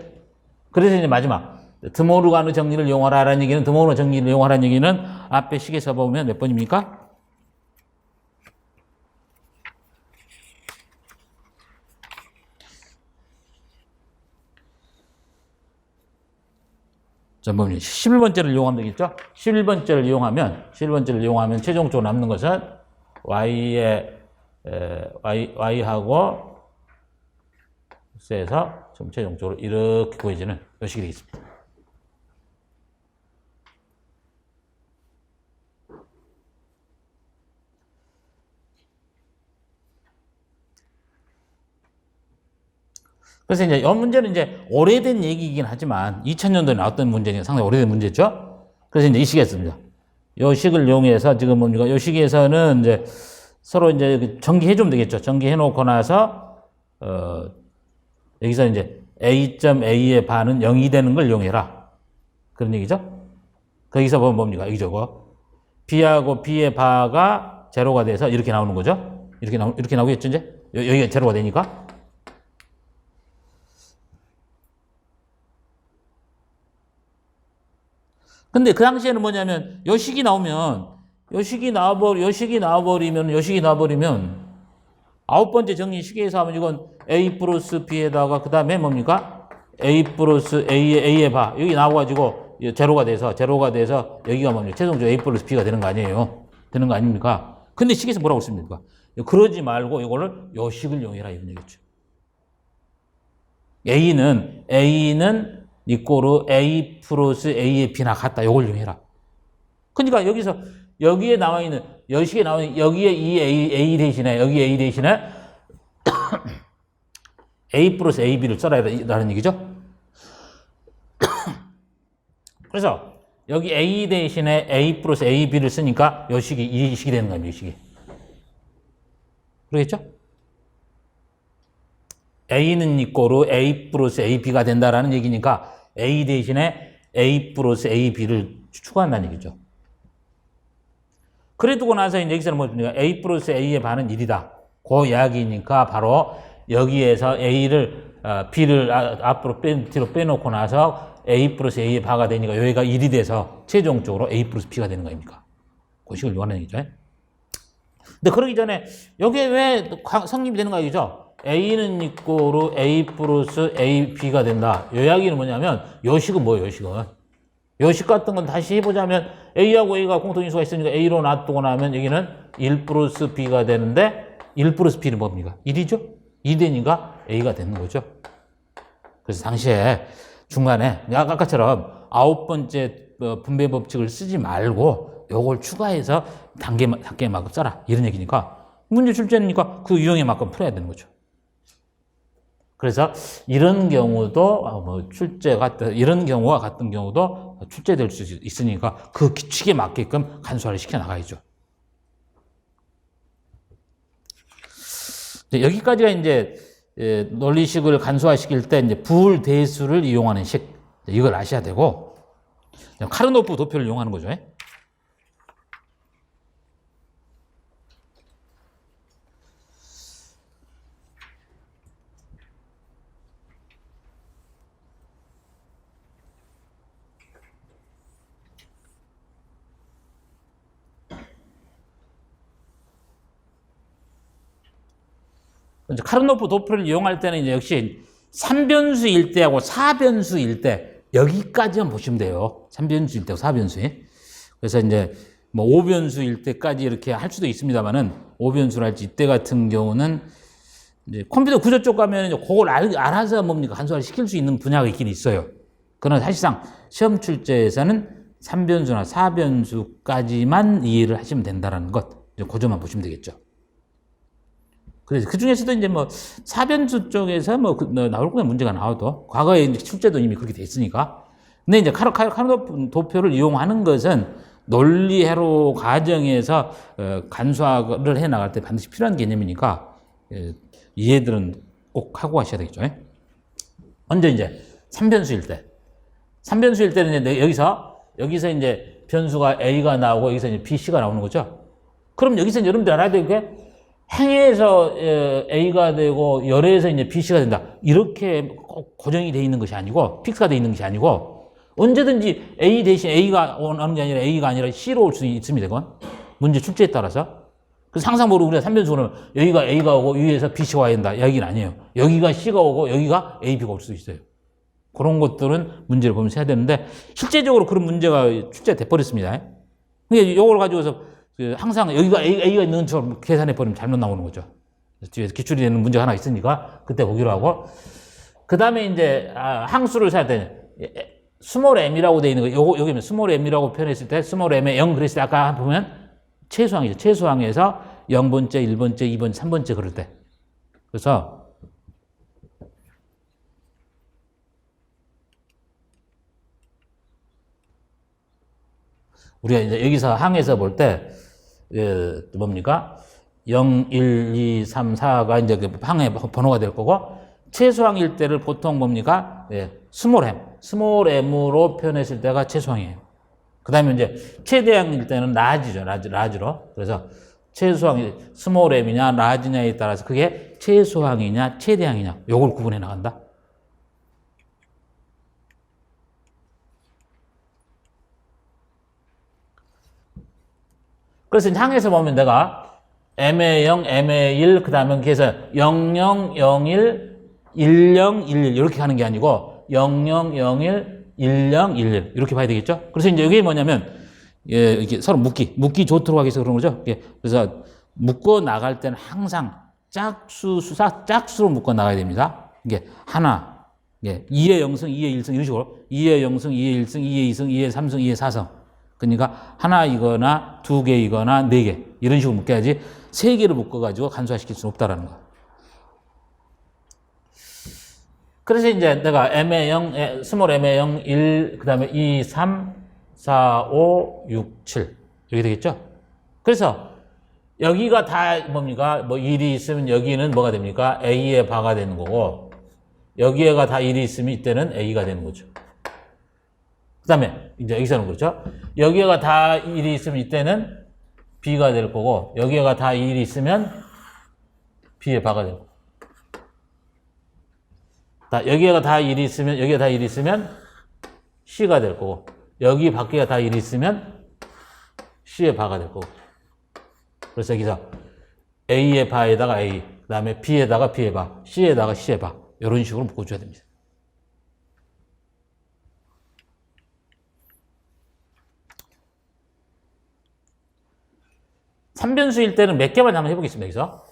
그래서 이제 마지막 드모르가누 정리를 이용하라는 얘기는 드모르가누 정리를 이용하라는 얘기는 앞에 식에서 보면 몇 번입니까? 자, 뭡니까? 11번째를 이용하면 되겠죠? 11번째를 이용하면 최종적으로 남는 것은 y하고 x에서 좀 최종적으로 이렇게 구해지는 이 식이 되겠습니다. 그래서 이제 이 문제는 이제 오래된 얘기이긴 하지만 2000년도에 나왔던 문제니까 상당히 오래된 문제죠. 그래서 이제 이 식이었습니다. 이 식을 이용해서 지금 뭡니까? 이 식에서는 이제 서로 이제 전기해 주면 되겠죠. 전기해 놓고 나서 여기서 이제 a.a의 바는 0이 되는 걸 이용해라. 그런 얘기죠. 거기서 보면 뭡니까? 여기 저거 b하고 b의 바가 제로가 돼서 이렇게 나오는 거죠. 이렇게 나오겠죠, 이제? 여기가 제로가 되니까. 근데 그 당시에는 뭐냐면 요 식이 나오면 아홉 번째 정리 식에서 하면 이건 a 플러스 b에다가 그 다음에 뭡니까? a 플러스 a의 바 여기 나와가지고 제로가 돼서 여기가 뭡니까? 최종적으로 a 플러스 b가 되는 거 아니에요? 되는 거 아닙니까? 근데 식에서 뭐라고 했습니까? 그러지 말고 이거를 요 식을 이용해라 이런 얘기죠. a는 이꼬르 a 플러스 a의 b나 같다. 요걸 이용해라. 그러니까 여기에 나와 있는 여식에 나와 있는 여기에 이 a 대신에 여기 a 대신에 a 플러스 ab를 써라라는 얘기죠. 그래서 여기 a 대신에 a 플러스 ab를 쓰니까 이 식이 되는 겁니다. 이 식이. 그러겠죠? a는 이꼬르 a 플러스 ab가 된다라는 얘기니까 a 대신에 a 플러스 ab를 추가한다는 얘기죠. 그래 두고 나서 이제 여기서는 뭐입니까? a 플러스 a의 반은 1이다. 그 이야기니까 바로 여기에서 b를 앞으로 뒤로 빼놓고 나서 a 플러스 a의 바가 되니까 여기가 1이 돼서 최종적으로 a 플러스 b가 되는 거 아닙니까? 그 식을 요하는 얘기죠. 근데 그러기 전에 여기에 왜 성립이 되는 거 아니죠? a는 이꼬르 a 플러스 ab가 된다. 이 이야기는 뭐냐면 요 식은 뭐예요? 요 식 같은 건 다시 해보자면 a하고 a가 공통인수가 있으니까 a로 놔두고 나면 여기는 1 플러스 b가 되는데 1 플러스 b는 뭡니까? 1이죠? 2 되니까 a가 되는 거죠. 그래서 당시에 중간에 아까처럼 9번째 분배 법칙을 쓰지 말고 요걸 추가해서 단계만큼 써라. 이런 얘기니까 문제 출제니까 그 유형에 맞게 풀어야 되는 거죠. 그래서 이런 경우도 이런 경우와 같은 경우도 출제될 수 있으니까 그 규칙에 맞게끔 간소화를 시켜 나가야죠. 여기까지가 이제 논리식을 간소화시킬 때 이제 불대수를 이용하는 식, 이걸 아셔야 되고, 카르노프 도표를 이용하는 거죠. 이제 카르노프 도표를 이용할 때는 이제 역시 3변수일 때하고 4변수일 때 여기까지만 보시면 돼요. 3변수일 때하고 4변수에. 그래서 이제 뭐 5변수일 때까지 이렇게 할 수도 있습니다만은 5변수를 할지 이때 같은 경우는 이제 컴퓨터 구조 쪽 가면 이제 그걸 알아서 뭡니까 간소화를 시킬 수 있는 분야가 있긴 있어요. 그러나 사실상 시험 출제에서는 3변수나 4변수까지만 이해를 하시면 된다는 것. 이제 그 점만 보시면 되겠죠. 그래서 그 중에서도 이제 뭐 4변수 쪽에서 뭐 나올 거면 문제가 나와도 과거에 이제 출제도 이미 그렇게 됐으니까. 근데 이제 카르노프 도표를 이용하는 것은 논리회로 과정에서 간소화를 해 나갈 때 반드시 필요한 개념이니까 이해들은 꼭 하고 하셔야 되겠죠. 먼저 이제 3변수일 때. 3변수일 때는 이제 여기서 이제 변수가 A가 나오고 여기서 이제 B, C가 나오는 거죠. 그럼 여기서 여러분들 알아야 될 게 행에서 A가 되고 열에서 이제 B, C가 된다. 이렇게 꼭 고정이 되어 있는 것이 아니고 픽스가 되어 있는 것이 아니고 언제든지 A 대신 A가 오는 게 아니라 A가 아니라 C로 올 수 있습니다. 그건 문제 출제에 따라서. 그래서 항상 우리가 3변수 그러면 여기가 A가 오고 위에서 B, C가 와야 된다. 이 얘기는 아니에요. 여기가 C가 오고 여기가 A, B가 올 수도 있어요. 그런 것들은 문제를 보면서 해야 되는데 실제적으로 그런 문제가 출제돼 버렸습니다. 그러니까 이걸 가지고서 항상 여기가 A가 있는 것처럼 계산해버리면 잘못 나오는 거죠. 뒤에서 기출이 되는 문제가 하나 있으니까 그때 보기로 하고. 그 다음에 이제 항수를 찾을 때 스몰 m이라고 되어 있는 거, 여기면 스몰 m이라고 표현했을 때 스몰 m에 0 그랬을 때 아까 보면 최소항이죠. 최소항에서 0번째, 1번째, 2번째, 3번째 그럴 때. 그래서 우리가 이제 여기서 항에서 볼 때 뭡니까? 0, 1, 2, 3, 4가 이제 그 항의 번호가 될 거고 최소항일 때를 보통 뭡니까? 스몰 m으로 표현했을 때가 최소항이에요. 그 다음에 이제 최대항일 때는 라지죠. 라지로. 그래서 최소항이 스몰 m이냐 라지냐에 따라서 그게 최소항이냐 최대항이냐 요걸 구분해 나간다. 그래서 이제 항에서 보면 내가 m의 0, m의 1, 그 다음에 그래서 00, 01, 10, 11 이렇게 가는 게 아니고 00, 01, 10, 11 이렇게 봐야 되겠죠? 그래서 이제 이게 뭐냐면 이게 서로 묶기 좋도록 하기 위해서 그런 거죠. 그래서 묶어 나갈 때는 항상 짝수로 묶어 나가야 됩니다. 이게 하나, 2의 0승, 2의 1승 이런 식으로 2의 0승, 2의 1승, 2의 2승, 2의 3승, 2의 4승. 그러니까 하나이거나 두 개이거나 네 개 이런 식으로 묶어야지 세 개를 묶어가지고 간소화시킬 수는 없다라는 거. 그래서 이제 내가 m의 0, 스몰 m의 0, 1, 그 다음에 2, 3, 4, 5, 6, 7 이렇게 되겠죠? 그래서 여기가 다 뭡니까? 뭐 1이 있으면 여기는 뭐가 됩니까? A의 바가 되는 거고 여기에가 다 1이 있으면 이때는 A가 되는 거죠. 그 다음에 이제 여기서는 그렇죠. 여기가 다 1이 있으면 이때는 B가 될 거고 여기가 다 1이 있으면 B의 바가 될 거고 여기가 다 1이 있으면 여기가 다 1이 있으면 C가 될 거고 여기 밖에가 다 1이 있으면 C의 바가 될 거고 그래서 여기서 A의 바에다가 A 그 다음에 B에다가 B의 바 C에다가 C의 바 이런 식으로 묶어줘야 됩니다. 삼변수일 때는 몇 개만 한번 해보겠습니다. 여기서.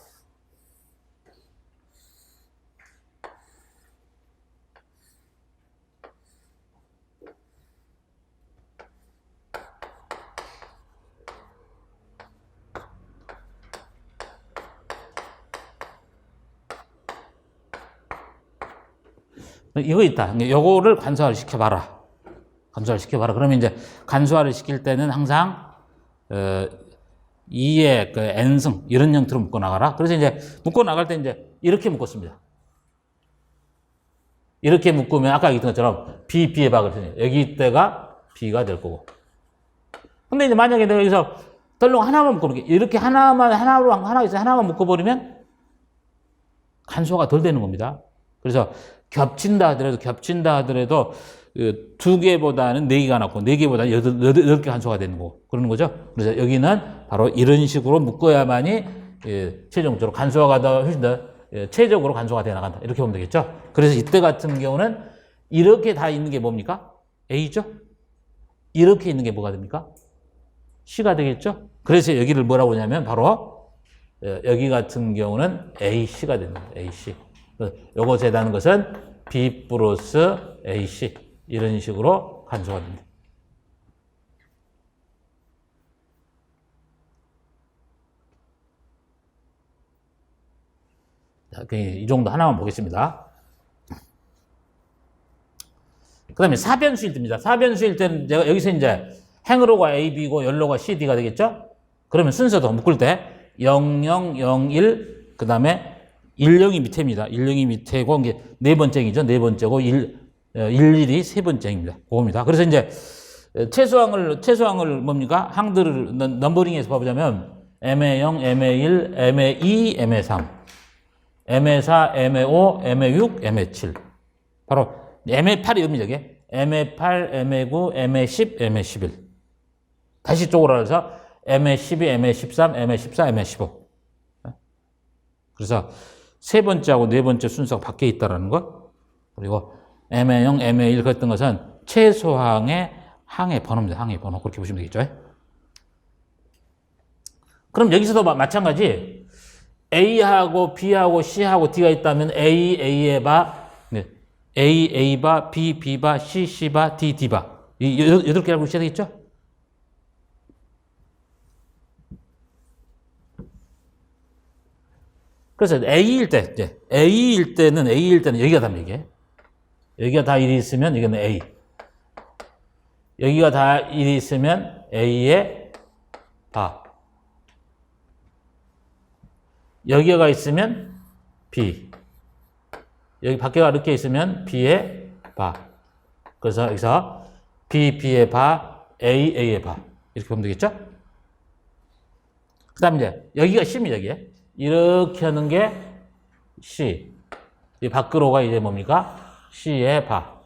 이거 있다. 요거를 간소화를 시켜봐라. 간소화를 시켜봐라. 그러면 이제 간소화를 시킬 때는 항상 2의 그 n승 이런 형태로 묶어 나가라. 그래서 이제 묶어 나갈 때 이제 이렇게 묶었습니다. 이렇게 묶으면 아까 얘기했던 것처럼 B, B의 박을 쓰니 여기 이때가 B가 될 거고. 근데 이제 만약에 내가 여기서 덜렁 하나만 묶어볼게. 이렇게 하나만 묶어버리면 간소화가 덜 되는 겁니다. 그래서 겹친다 하더라도 그 2개보다는 4개가 낫고 4개보다는 8개 간소화가 되는 거고 그러는 거죠. 그래서 여기는 바로 이런 식으로 묶어야만이 최종적으로 간소화가 훨씬 더 최적으로 간소화가 돼 나간다. 이렇게 보면 되겠죠. 그래서 이때 같은 경우는 이렇게 다 있는 게 뭡니까? A죠. 이렇게 있는 게 뭐가 됩니까? C가 되겠죠. 그래서 여기를 뭐라고 하냐면 바로 여기 같은 경우는 AC가 됩니다. AC. 요거 재다는 것은 B 플러스 AC 이런 식으로 간소가 됩니다. 자, 이 정도 하나만 보겠습니다. 그 다음에 사변수일 때입니다. 사변수일 때는 제가 여기서 이제 행으로가 A, B고 열로가 C, D가 되겠죠? 그러면 순서도 묶을 때 0, 0, 0, 1, 그 다음에 1, 0이 밑에입니다. 1, 0이 밑에고 이게 네 번째이죠. 네 번째고 1, 1이 세 번째입니다. 그겁니다. 그래서 이제 최소항을 뭡니까? 항들을 넘버링해서 봐보자면 MA0, MA1, MA2, MA3, MA4, MA5, MA6, MA7. 바로 MA8이 뭡니까? 이게? MA8, MA9, MA10, MA11. 다시 쪼그라서 MA12, MA13, MA14, MA15. 그래서 세 번째하고 네 번째 순서가 밖에 있다는 것. 그리고 MA0, MA1 그랬던 것은 최소항의 항의 번호입니다. 항의 번호. 그렇게 보시면 되겠죠. 그럼 여기서도 마찬가지 A하고 B하고 C하고 D가 있다면 A, A의 바, A, A 바, B, B 바, C, C 바, D, D 바. 이 8개 알고 있어야 되겠죠? 그래서 A일 때는 여기가 답니다, 이게. 여기가 다 1이 있으면 이거는 A. 여기가 다 1이 있으면 A의 바. 여기가 있으면 B. 여기 밖에가 이렇게 있으면 B의 바. 그래서 여기서 B, B의 바, A, A의 바. 이렇게 보면 되겠죠? 그 다음에 이제 여기가 C입니다, 여기에. 이렇게 하는 게 C. 이 밖으로가 이제 뭡니까? C의 바.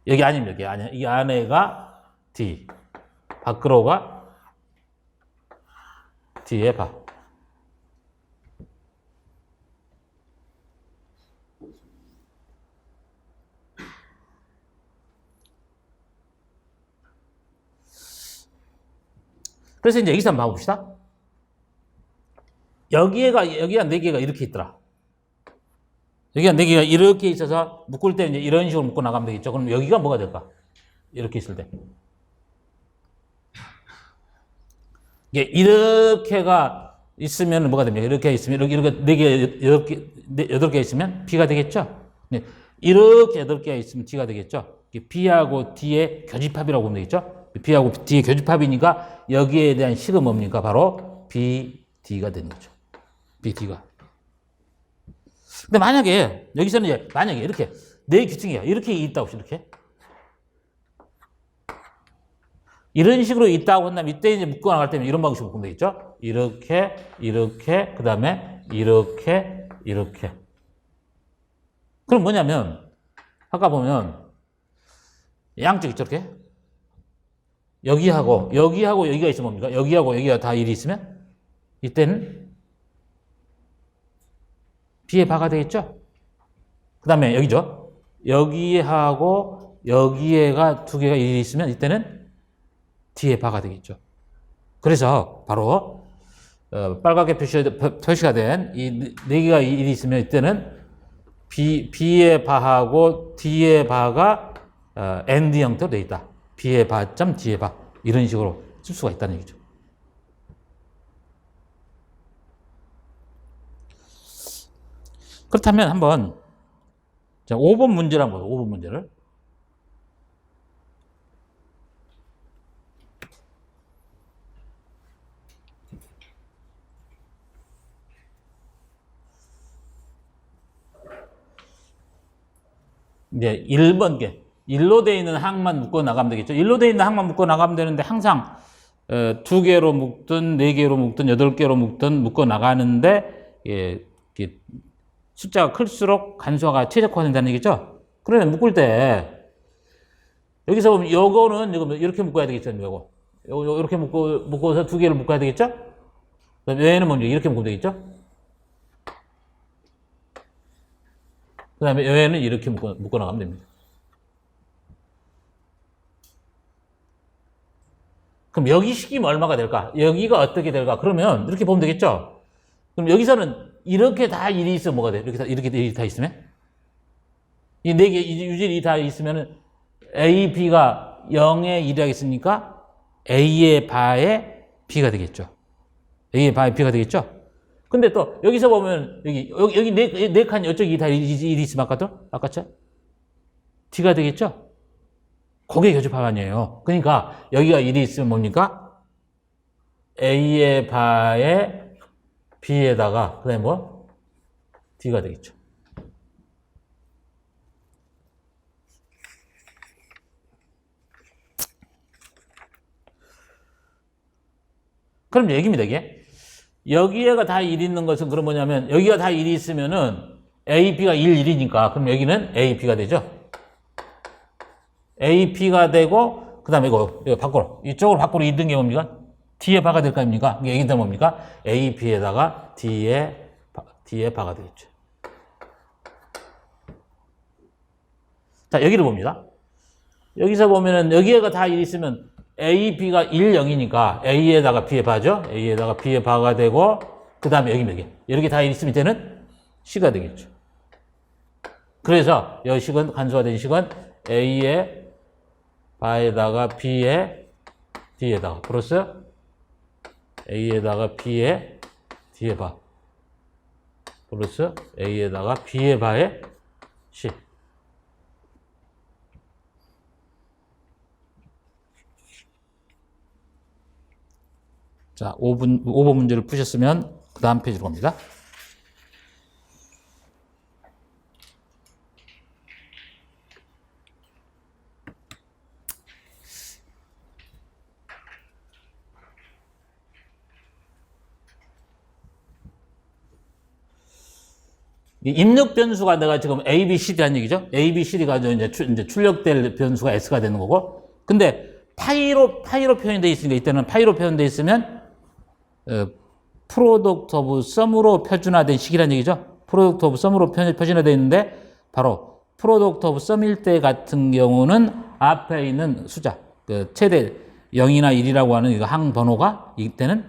여기 아닙니다. 여기 아니야. 이 안에가 D. 밖으로가 D의 바. 그래서 이제 여기서 한번 봐봅시다. 여기가 4개가 이렇게 있더라. 여기가 4개가 이렇게 있어서 묶을 때 이제 이런 식으로 묶고 나가면 되겠죠. 그럼 여기가 뭐가 될까? 이렇게 있을 때. 이게 이렇게가 있으면 뭐가 됩니까? 이렇게 있으면, 이렇게 4개, 8개 있으면 B가 되겠죠? 이렇게 8개가 있으면 D가 되겠죠? B하고 D의 교집합이라고 보면 되겠죠? B하고 D의 교집합이니까 여기에 대한 식은 뭡니까? 바로 B, D가 되는 거죠. B, D가. 근데 만약에, 여기서는 이제, 만약에 이렇게, 네 규칙이야. 이렇게 있다고, 이렇게. 이런 식으로 있다고 한다면, 이때 이제 묶어 나갈 때는 이런 방식으로 묶으면 되겠죠? 이렇게, 이렇게, 그 다음에, 이렇게, 이렇게. 그럼 뭐냐면, 아까 보면, 양쪽 있죠, 이렇게? 여기하고 여기가 있으면 뭡니까? 여기하고 여기가 다 1이 있으면, 이때는 B의 바가 되겠죠? 그 다음에 여기죠? 여기하고 여기에가 2개가 1이 있으면 이때는 D의 바가 되겠죠. 그래서 바로 빨갛게 표시가 된 이 4개가 1이 있으면 이때는 B의 바하고 D의 바가 AND 형태로 되어 있다. B의 바점 D의 바 이런 식으로 쓸 수가 있다는 얘기죠. 그렇다면 한번 자, 5번 문제를 한번 보세요. 5번 문제를. 이제 1번 게 일로 돼 있는 항만 묶어 나가면 되겠죠. 일로 돼 있는 항만 묶어 나가면 되는데 항상 2개로 묶든 4개로 묶든 8개로 묶든 묶어 나가는데 예, 숫자가 클수록 간수화가 최적화된다는 얘기죠. 그러면 묶을 때 여기서 보면 요거는 이렇게 묶어야 되겠죠. 요거 이렇게 묶어서 2개를 묶어야 되겠죠. 얘는 먼저 이렇게 묶으면 되겠죠. 그 다음에 얘는 이렇게 묶어 나가면 됩니다. 그럼 여기 식이면 얼마가 될까? 여기가 어떻게 될까? 그러면 이렇게 보면 되겠죠? 그럼 여기서는 이렇게 다 일이 있으면 뭐가 돼? 이렇게 일이 다 있으면? 이 4개 유질이 다 있으면 A, B가 0의 1이 하겠습니까? A의 바에 B가 되겠죠. A의 바에 B가 되겠죠? 근데 또 여기서 보면 여기 네 칸 이쪽이 다 일이 있으면 아까죠? D가 되겠죠? 그게 교집합 아니에요. 그러니까 여기가 1이 있으면 뭡니까? A의 바에 B에다가 그다음에 뭐? D가 되겠죠. 그럼 얘기입니다, 이게. 여기에가 다 1 있는 것은 그럼 뭐냐면 여기가 다 1이 있으면은 A, B가 1, 1이니까 그럼 여기는 A, B가 되죠. A, B가 되고 그 다음에 이거 이쪽으로 밖으로 있는 게 뭡니까? D의 바가 될 거 아닙니까? 여기다 뭡니까? A, B에다가 D의 바가 되겠죠. 자, 여기를 봅니다. 여기서 보면은 여기에가 다 1이 있으면 A, B가 1, 0이니까 A에다가 B의 바죠. A에다가 B의 바가 되고 그 다음에 여기 몇 개? 이렇게 다 1이 있으면 이제는 C가 되겠죠. 그래서 이 식은 간수화된 식은 A의 바에다가 B의 D에다가 플러스 A에다가 B의 D의 바 플러스 A에다가 B의 바의 C. 자, 5번 문제를 푸셨으면 그 다음 페이지로 갑니다. 입력 변수가 내가 지금 A, B, C라는 얘기죠. A, B, C가 이제 출력될 변수가 S가 되는 거고. 근데 파이로 표현되어 있으니까 이때는 파이로 표현되어 있으면 프로덕트 오브 썸으로 표준화된 식이라는 얘기죠. 프로덕트 오브 썸으로 표준화되어 있는데 바로 프로덕트 오브 썸일 때 같은 경우는 앞에 있는 숫자, 최대 0이나 1이라고 하는 이거 항 번호가 이때는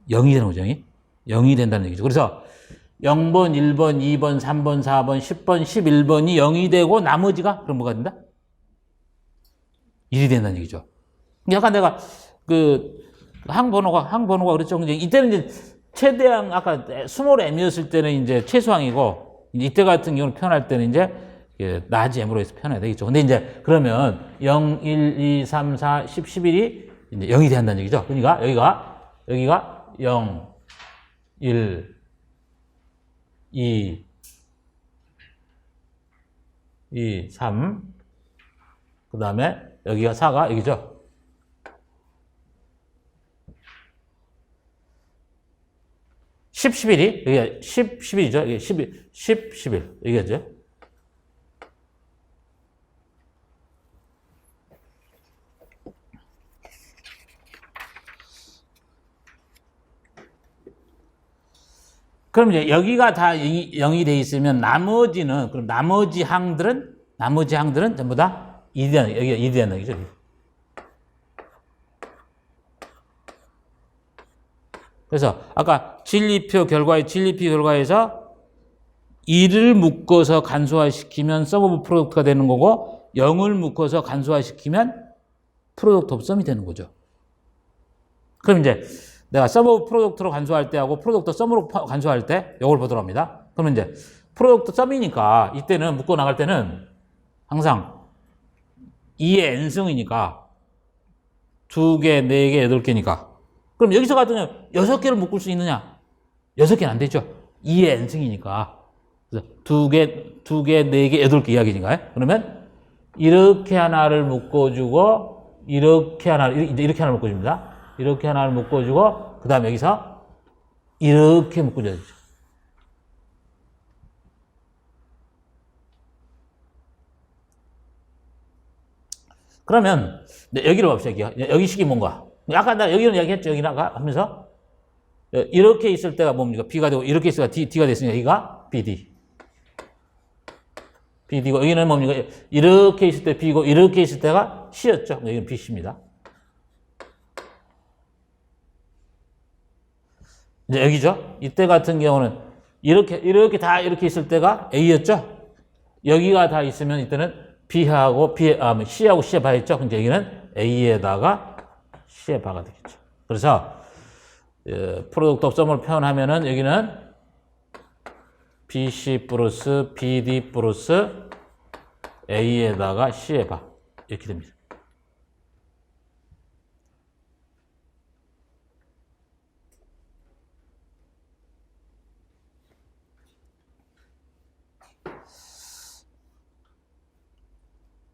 0이 되는 거죠. 0이 된다는 얘기죠. 그래서 0번, 1번, 2번, 3번, 4번, 10번, 11번이 0이 되고 나머지가 그럼 뭐가 된다? 1이 된다는 얘기죠. 약간 내가 항번호가 그랬죠. 이때는 이제 최대항 아까 스몰 m이었을 때는 이제 최소항이고 이때 같은 경우는 표현할 때는 이제 라지 m으로 해서 표현해야 되겠죠. 근데 이제 그러면 0, 1, 2, 3, 4, 10, 11이 이제 0이 된다는 얘기죠. 그러니까 여기가 0, 1, 2, 3, 그 다음에 여기가 4가 여기죠. 10, 11이, 여기가 10, 11이죠. 여기 10, 11. 여기겠죠. 그럼 이제 여기가 다 0이 돼 있으면 그럼 나머지 항들은 전부 다 1이 되는, 여기가 1이 되는 얘기죠. 그래서 아까 결과의 진리표 결과에서 1을 묶어서 간소화시키면 서브 오브 프로덕트가 되는 거고 0을 묶어서 간소화시키면 프로덕트 오브 썸이 되는 거죠. 그럼 이제 내가 서브 오브 프로덕트로 간소화할 때하고 프로덕트 썸으로 간소화할 때 이걸 보도록 합니다. 그러면 이제 프로덕트 썸이니까 이때는 묶어 나갈 때는 항상 2의 n승이니까 2개, 4개, 8개니까. 그럼 여기서 같은 경우 6개를 묶을 수 있느냐? 6개는 안 되죠. 2의 n승이니까. 그래서 2개, 4개, 8개 이야기니까요. 그러면 이렇게 하나를 묶어주고 이렇게 하나를 묶어줍니다. 이렇게 하나를 묶어주고 그 다음에 여기서 이렇게 묶어줘야죠. 그러면 여기로 봅시다. 여기 식이 뭔가. 아까 나 여기는 이야기했죠. 여기는 아까 하면서 이렇게 있을 때가 뭡니까? B가 되고 이렇게 있을 때가 D가 됐으니까 여기가 BD. BD고 여기는 뭡니까? 이렇게 있을 때 B고 이렇게 있을 때가 C였죠. 여기는 BC입니다. 이제 여기죠. 이때 같은 경우는 이렇게 다 이렇게 있을 때가 A였죠. 여기가 다 있으면 이때는 B하고 C하고 C의 바였죠. 근데 여기는 A에다가 C의 바가 되겠죠. 그래서 프로덕트 옵 썸을 표현하면은 여기는 BC 플러스 BD 플러스 A에다가 C의 바 이렇게 됩니다.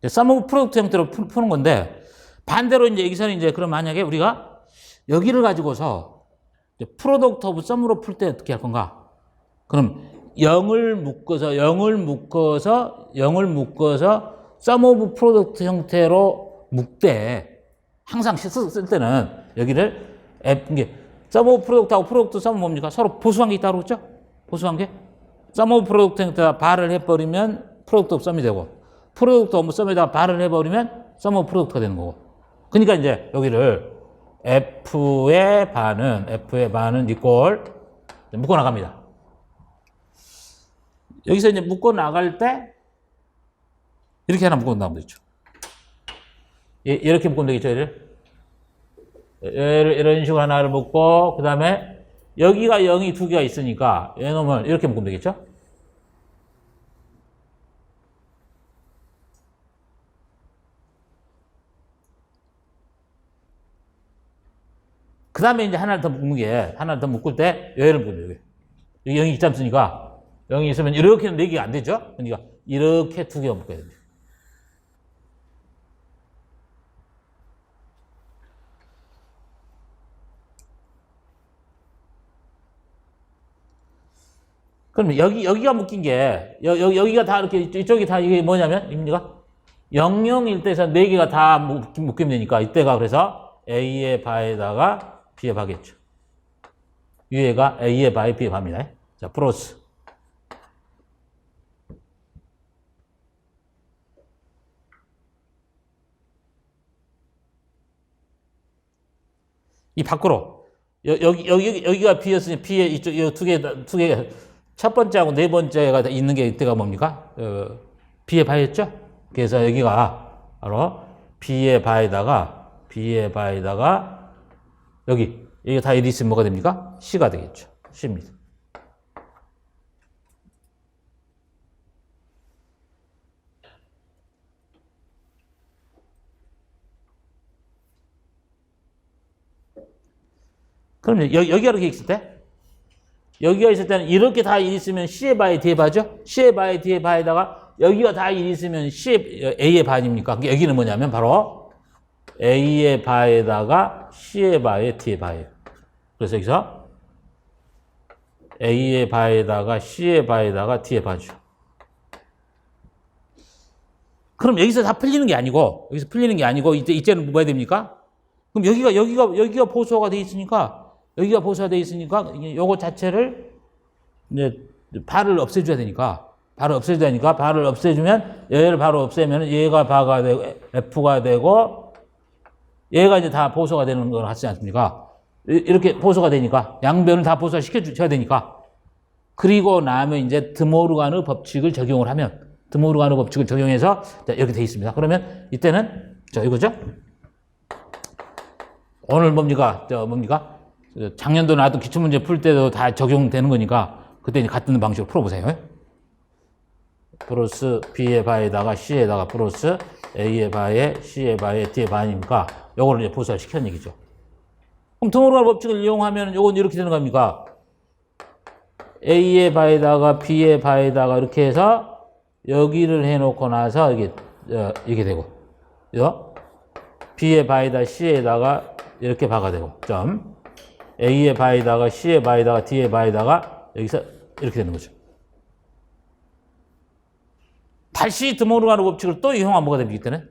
썸 오브 프로덕트 형태로 푸는 건데 반대로 이제 여기서는 이제 그럼 만약에 우리가 여기를 가지고서 프로덕트 오브 썸으로 풀 때 어떻게 할 건가? 그럼 0을 묶어서 썸 오브 프로덕트 형태로 묶되 항상 쓸 때는 여기를 이게 썸 오브 프로덕트하고 프로덕트 썸은 뭡니까? 서로 보수관계 있다고 그랬죠? 보수관계? 썸 오브 프로덕트 형태가 발을 해버리면 프로덕트 오브 썸이 되고 프로덕트 오브 썸에다가 발을 해버리면 썸 오브 프로덕트가 되는 거고. 그러니까 이제 여기를 F의 반은 이꼴 묶어 나갑니다. 여기서 이제 묶어 나갈 때 이렇게 하나 묶어 나가면 되죠. 이렇게 묶으면 되겠죠, 이런 식으로 하나를 묶고 그 다음에 여기가 0이 2개가 있으니까 얘놈을 이렇게 묶으면 되겠죠. 그 다음에 이제 하나를 더 묶을 때 얘를 묶으면 돼요. 여기 0이 있지 않습니까? 0이 있으면 이렇게는 4개가 안 되죠? 그러니까 이렇게 2개가 묶어야 됩니다. 그럼 여기가 묶인 게, 여기가 다 이렇게, 이쪽이 다 이게 뭐냐면, 입니까? 00일 때에서 4개가 다 묶이면 되니까, 이때가 그래서 A의 바에다가 B의 바겠죠. 위에가 A의 바에 B의 바입니다. 자, 플러스. 이 밖으로. 여기가 B였으니 B의 이쪽, 두 개, 첫 번째하고 네 번째가 있는 게 이때가 뭡니까? B의 바였죠? 그래서 여기가 바로 B의 바에다가 여기가 다 1이 있으면 뭐가 됩니까? C가 되겠죠. C입니다. 그럼 여기가 이렇게 있을 때 여기가 있을 때는 이렇게 다 1이 있으면 C의 바에 D의 바죠? C의 바에 D의 바에다가 여기가 다 1이 있으면 A의 바아닙니까? 여기는 뭐냐면 바로 A의 바에다가 C의 바에 D의 바예요. 그래서 여기서 A의 바에다가 C의 바에다가 D의 바죠. 그럼 여기서 다 풀리는 게 아니고 이제는 뭐 해야 됩니까? 그럼 여기가 보수가 돼 있으니까 요거 자체를 이제 바를 없애줘야 되니까 바를 없애주면 얘를 바로 없애면 얘가 바가 되고 F가 되고 얘가 이제 다 보수가 되는 걸 같지 않습니까? 이렇게 보수가 되니까 양변을 다 보수화 시켜줘야 되니까 그리고 나면 이제 드모르간의 법칙을 적용을 하면 드모르간의 법칙을 적용해서 이렇게 돼 있습니다. 그러면 이때는 이거죠? 오늘 뭡니까? 작년도 나도 기출문제 풀 때도 다 적용되는 거니까 그때 같은 방식으로 풀어보세요. 플러스 B의 바에다가 C에다가 플러스 A의 바에 C의 바에 D의 바니까 요거를 이제 보수화 시켰는 얘기죠. 그럼 드모르간 법칙을 이용하면 요건 이렇게 되는 겁니까? A의 바에다가 B의 바에다가 이렇게 해서 여기를 해놓고 나서 이게 되고, B의 바에다 C에다가 이렇게 바가 되고, 점. A의 바에다가 C의 바에다가 D의 바에다가 여기서 이렇게 되는 거죠. 다시 드모르간 법칙을 또 이용하면 뭐가 됩니까? 이때는?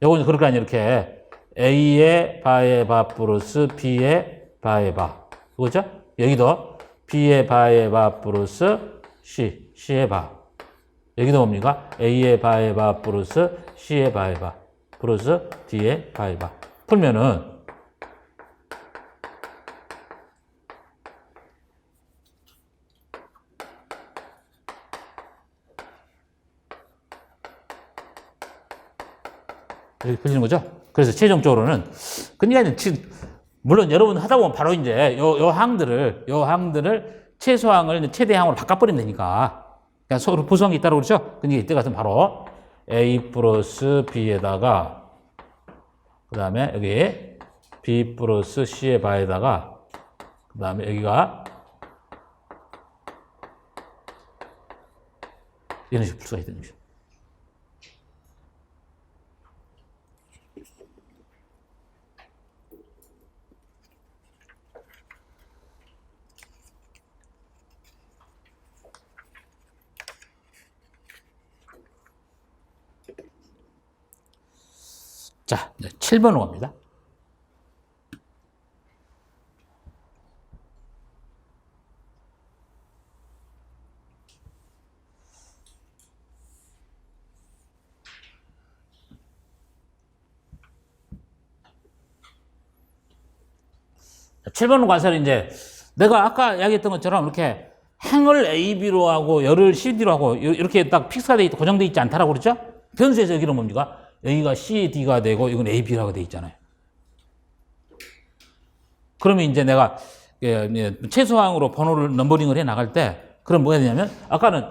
요건 그렇게 아니라 이렇게 A의 바의 바 플러스 B의 바의 바. 그거죠? 여기도 B의 바의 바 플러스 C의 바. 여기도 뭡니까? A의 바의 바 플러스 C의 바의 바 플러스 D의 바의 바. 풀면은 이렇게 풀리는 거죠? 그래서 최종적으로는 그러니까 물론 여러분 하다 보면 바로 이제 요 항들을 최소항을 최대항으로 바꿔버리면 되니까. 그러니까 서로 보수한 게 있다고 그러죠? 그러니까 이때 같으면 바로 A 플러스 B에다가 그 다음에 여기 B 플러스 C의 바에다가 그 다음에 여기가 이런 식으로 풀 수가 있다는 거죠. 자, 7번으로 갑니다. 자, 7번으로 가서 이제 내가 아까 이야기했던 것처럼 이렇게 행을 A, B로 하고 열을 C, D로 하고 이렇게 딱 픽스가 돼 있고 고정돼 있지 않다라고 그랬죠? 변수에서 여기는 뭡니까? 여기가 C, D가 되고 이건 A, B라고 돼 있잖아요. 그러면 이제 내가 최소항으로 번호를 넘버링을 해 나갈 때 그럼 뭐가 되냐면 아까는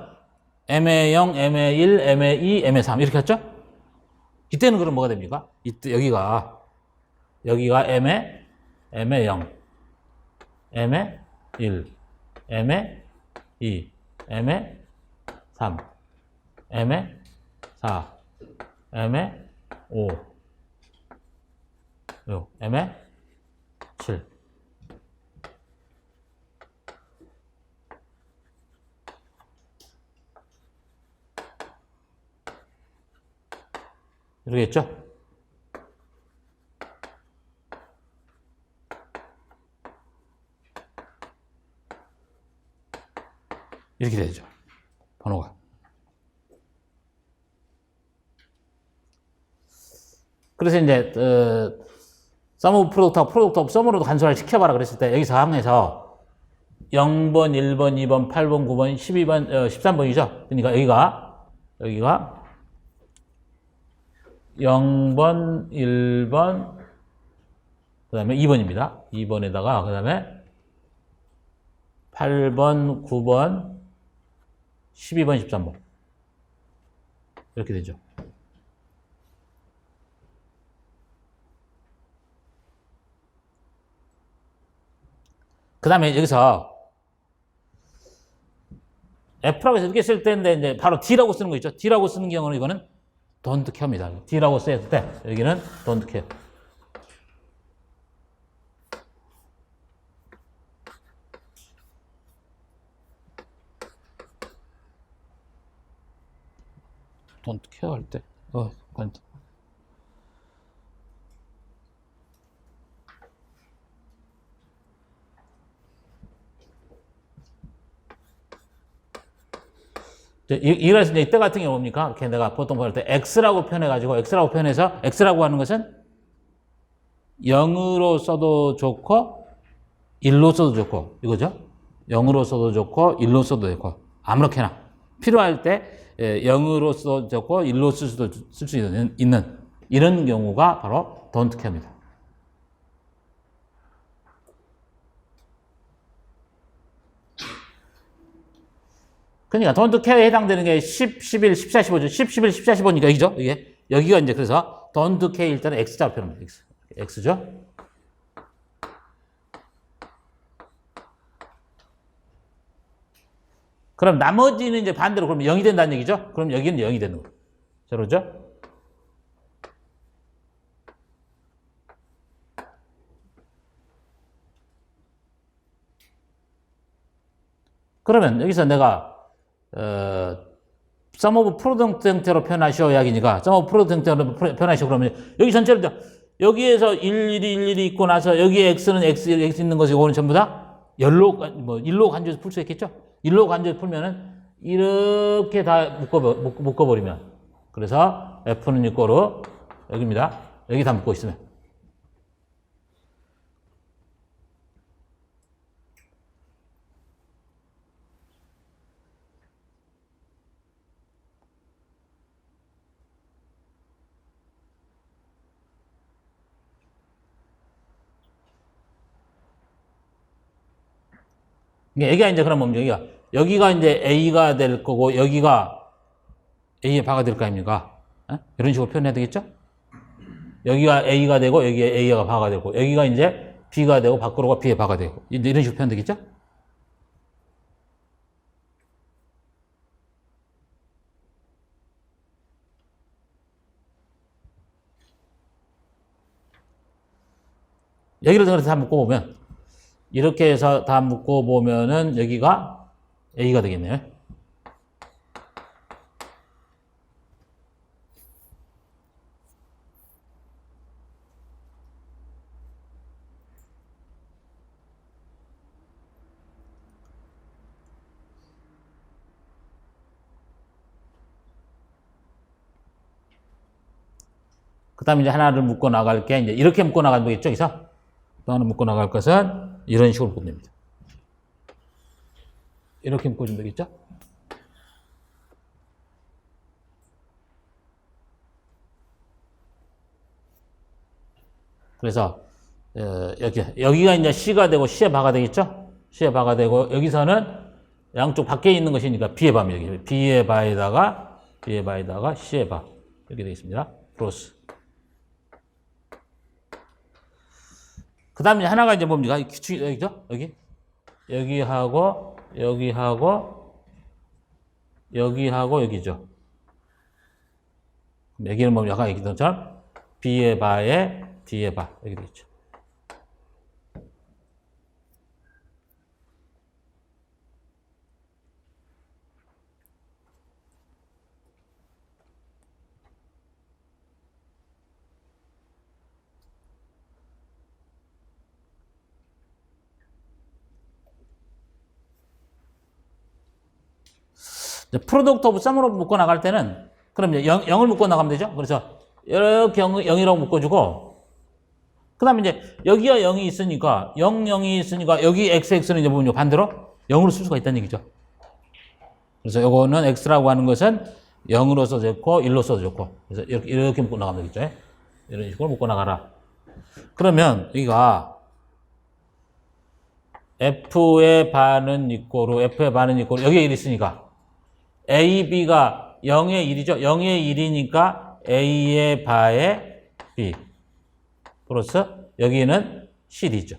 M의 0, M의 1, M의 2, M의 3 이렇게 했죠? 이때는 그럼 뭐가 됩니까? 이때 여기가 M의 0, M의 1, M의 2, M의 3, M의 4, M의 5, M의 7. 이러겠죠? 이렇게 되죠. 번호가. 그래서 이제 sum of product하고 product of sum으로도 간소화를 시켜봐라 그랬을 때 여기서 항에서 0번, 1번, 2번, 8번, 9번, 12번, 13번이죠. 그러니까 여기가 0번, 1번, 그 다음에 2번입니다. 2번에다가 그 다음에 8번, 9번, 12번, 13번 이렇게 되죠. 그 다음에 여기서 F라고 해서 이렇게 쓸 때인데 이제 바로 D라고 쓰는 거 있죠. D라고 쓰는 경우는 이거는 don't care입니다. D라고 쓰였을 때 여기는 don't care. don't care 할 때 이래서 이제 이때 같은 경우 뭡니까? 이렇게 내가 보통 볼 때 X라고 표현해가지고 X라고 표현해서 X라고 하는 것은 0으로 써도 좋고 1로 써도 좋고 이거죠? 0으로 써도 좋고 1로 써도 좋고 아무렇게나 필요할 때 0으로 써도 좋고 1로 쓸 수 있는 이런 경우가 바로 don't care입니다. 그러니까 don't care에 해당되는 게 10, 11, 14, 15죠. 10, 11, 14, 15니까 여기죠. 이게. 여기가 이제 그래서 don't care 일단은 X자 표현입니다. X. X죠. 그럼 나머지는 이제 반대로 그럼 0이 된다는 얘기죠. 그럼 여기는 0이 되는 거예요. 자, 그러죠? 그러면 여기서 내가 sum of product 형태로 표현하시오 이야기니까 sum of product 형태로 표현하시오 그러면 여기 전체를 여기에서 1111이 있고 나서 여기에 x는 x 있는 것이 이거는 전부 다 일로 간주해서 풀 수 있겠죠? 일로 간주해서 풀면은 이렇게 다 묶어버리면 그래서 f는 이꼬로 여기입니다. 여기 다 묶고 있으면 여기가 이제 그럼 뭡니까? 여기가 이제 A가 될 거고, 여기가 A의 바가 될 거 아닙니까? 이런 식으로 표현해야 되겠죠? 여기가 A가 되고, 여기에 A가 바가 되고, 여기가 이제 B가 되고, 밖으로가 B의 바가 되고, 이런 식으로 표현 되겠죠? 여기를 그래서 다 묶어보면, 이렇게 해서 다 묶어보면은 여기가 A가 되겠네요. 그 다음에 이제 하나를 묶어 나갈 게, 이제 이렇게 묶어 나가는 거겠죠, 여기서? 또 하나 묶어 나갈 것은 이런 식으로 묶으면 됩니다. 이렇게 묶어주면 되겠죠? 그래서, 여기가 이제 C가 되고 C의 바가 되겠죠? C의 바가 되고, 여기서는 양쪽 밖에 있는 것이니까 B의 바입니다. 여기. B의 바에다가 C의 바. 이렇게 되겠습니다. 플러스. 그 다음에 하나가 이제 뭡니까? 여기죠? 여기하고, 여기죠. 여기는 뭐 약간 얘기했던 것처럼 B의 바에 D의 바. 이렇게 되겠죠. 프로덕트 오브 썸으로 묶어 나갈 때는 그럼 이제 0을 묶어 나가면 되죠. 그래서 이렇게 0이라고 묶어주고 그 다음에 이제 여기가 0이 있으니까 0이 있으니까 여기 xx는 이제 보면 반대로 0으로 쓸 수가 있다는 얘기죠. 그래서 요거는 x라고 하는 것은 0으로 써도 좋고 1로 써도 좋고 그래서 이렇게 묶어 나가면 되겠죠. 이런 식으로 묶어 나가라. 그러면 여기가 f의 반은 있고로 여기에 1 있으니까 A, B가 0의 1이죠. 0의 1이니까 A의 바에 B 플러스 여기는 CD죠.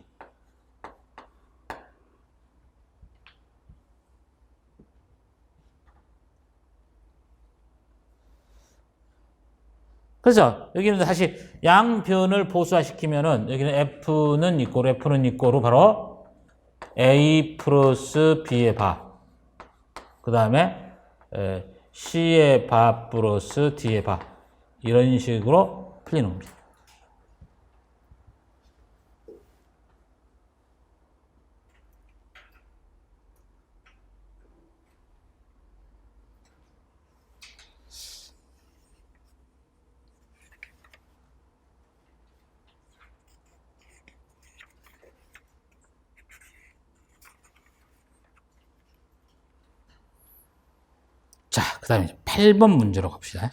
그래서 여기는 다시 양변을 보수화시키면은 여기는 F는 있고로 바로 A 플러스 B의 바. 그 다음에 C의 바 플러스 D의 바. 이런 식으로 풀리는 겁니다. 자, 그 다음에 8번 문제로 갑시다.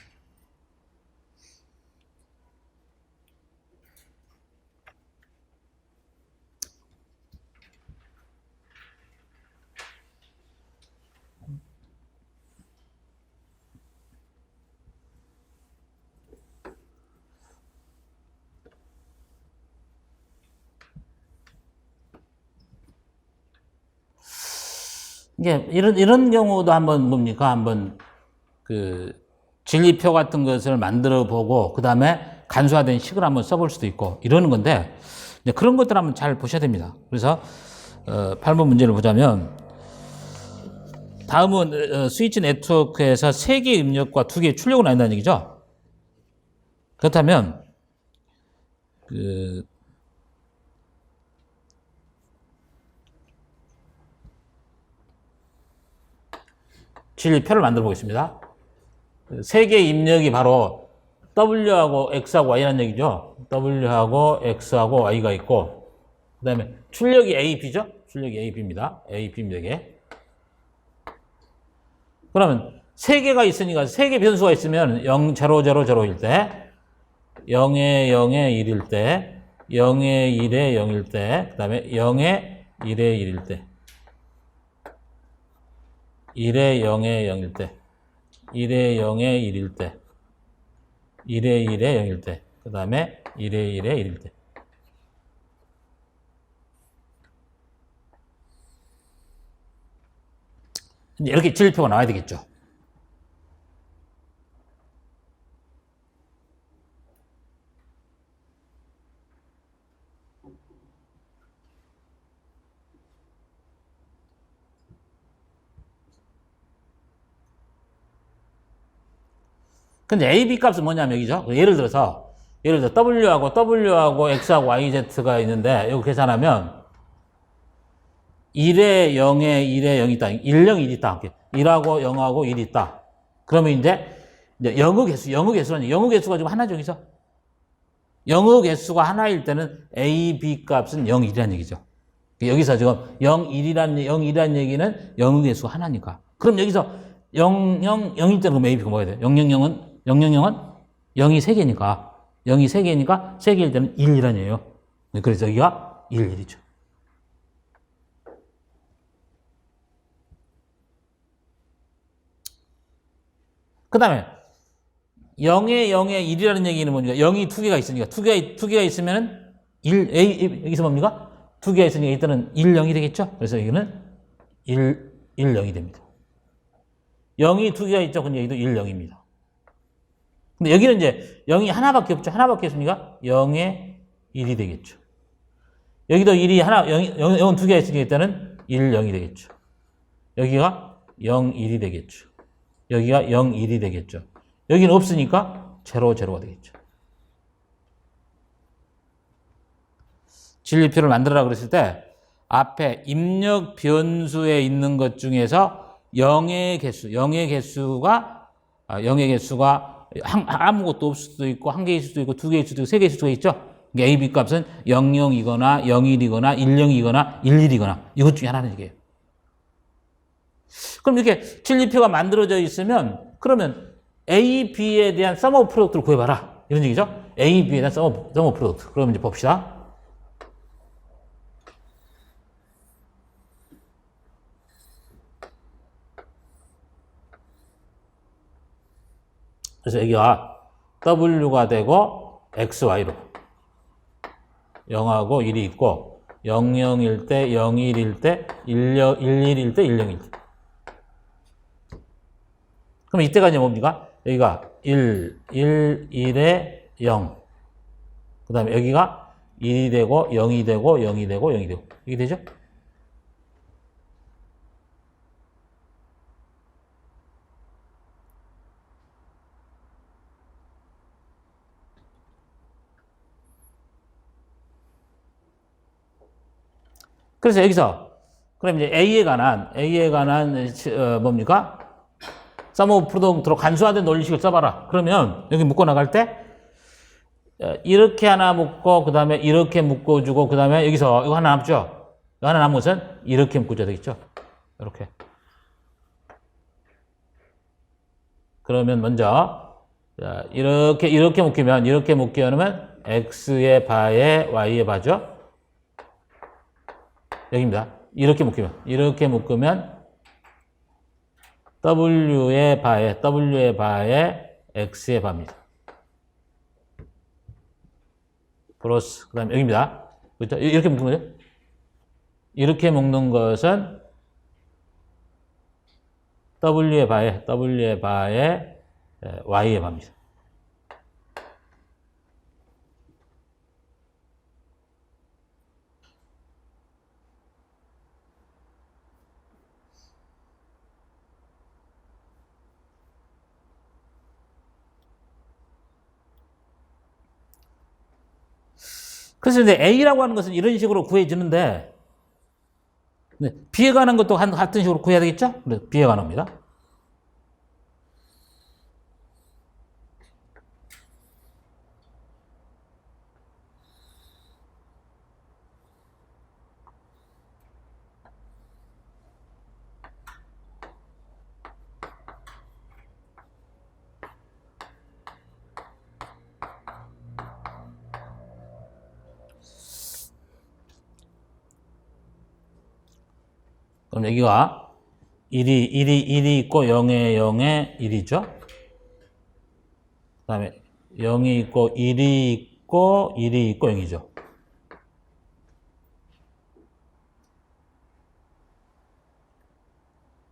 이게 이런 경우도 한번 뭡니까? 한번 그 진리표 같은 것을 만들어 보고 그 다음에 간소화된 식을 한번 써볼 수도 있고 이러는 건데 이제 그런 것들 한번 잘 보셔야 됩니다. 그래서 8번 문제를 보자면 다음은 스위치 네트워크에서 3개의 입력과 2개의 출력을 한다는 얘기죠. 그렇다면 그 진리표를 만들어 보겠습니다. 3개의 입력이 바로 W하고 X하고 Y라는 얘기죠. W하고 X하고 Y가 있고 그 다음에 출력이 A, B죠. 출력이 A, B입니다. A, B 입력에. 그러면 3개가 있으니까 3개 변수가 있으면 0, 0, 0, 0일 때 0에 0에 1일 때 0에 1에 0일 때 그 다음에 0에 1에 1일 때 1에 0에 0일 때 1에 0에 1일 때 1에 1에 0일 때 그 다음에 1에 1에 1일 때 이렇게 진리표가 나와야 되겠죠. 근데 A, B 값은 뭐냐면 여기죠. 예를 들어 W하고 X하고 YZ가 있는데 이거 계산하면 1에 0에 1에 0이 있다. 1, 0, 1이 있다. 1하고 0하고 1이 있다. 그러면 이제 영의 개수가 지금 하나죠, 여기서. 영의 개수가 하나일 때는 A, B 값은 0, 1이라는 얘기죠. 여기서 지금 0, 1이라는 얘기는 영의 개수가 하나니까. 그럼 여기서 0, 0, 0일 때는 그럼 A, B가 뭐가 돼요? 0, 0, 0은 0이 3개니까 3개일 때는 1이라는 얘기예요. 그래서 여기가 1, 1이죠. 그 다음에 0에 0에 1이라는 얘기는 뭡니까? 0이 2개가 있으니까 2개가 있으면 여기서 뭡니까? 2개가 있으니까 이때는 1, 0이 되겠죠? 그래서 여기는 1, 0이 됩니다. 0이 2개가 있죠? 근데 여기도 1, 0입니다. 근데 여기는 이제 0이 하나밖에 없죠? 하나밖에 없습니까? 0에 1이 되겠죠. 여기도 0은 2개가 있으니까 이때는 1, 0이 되겠죠. 여기가 0, 1이 되겠죠. 여기가 0, 1이 되겠죠. 여기는 없으니까 0, 0가 되겠죠. 진리표를 만들어라 그랬을 때 앞에 입력 변수에 있는 것 중에서 0의 개수가 아무것도 없을 수도 있고 1개일 수도 있고 2개일 수도 있고 3개일 수도 있죠. A, B 값은 0, 0이거나 0, 1이거나 1, 0이거나 1, 1이거나 이것 중에 하나는 얘기예요. 그럼 이렇게 진리표가 만들어져 있으면 그러면 A, B에 대한 sum of product를 구해봐라. 이런 얘기죠. A, B에 대한 sum of product. 그럼 이제 봅시다. 그래서 여기가 W가 되고 XY로 0하고 1이 있고 0, 0일 때, 0, 1일 때, 1, 1일 때, 1, 0일 때. 그럼 이때가 이제 뭡니까? 여기가 1, 1에 0. 그 다음에 여기가 1이 되고 0이 되고 0이 되고 0이 되고 이게 되죠? 그래서 여기서 그럼 이제 A에 관한 뭡니까? sum of product로 간소화된 논리식을 써봐라. 그러면 여기 묶어 나갈 때 이렇게 하나 묶고 그 다음에 이렇게 묶어주고 그 다음에 여기서 이거 하나 남죠? 이거 하나 남은 것은 이렇게 묶어줘야 되겠죠? 이렇게. 그러면 먼저 이렇게 묶으면 x의 바에 y의 바죠? 여기입니다. 이렇게 묶으면 w의 바에 x의 바입니다. 플러스 그 다음에 여기입니다. 그렇죠? 이렇게 묶는 거죠? 이렇게 묶는 것은 W의 바에 Y의 바입니다. 그래서 이제 A라고 하는 것은 이런 식으로 구해지는데, B에 관한 것도 같은 식으로 구해야 되겠죠? 그래서 B에 관한 겁니다. 그럼 여기가 1이 있고 0에 0에 1이죠. 그 다음에 0이 있고 1이 있고 1이 있고 0이죠.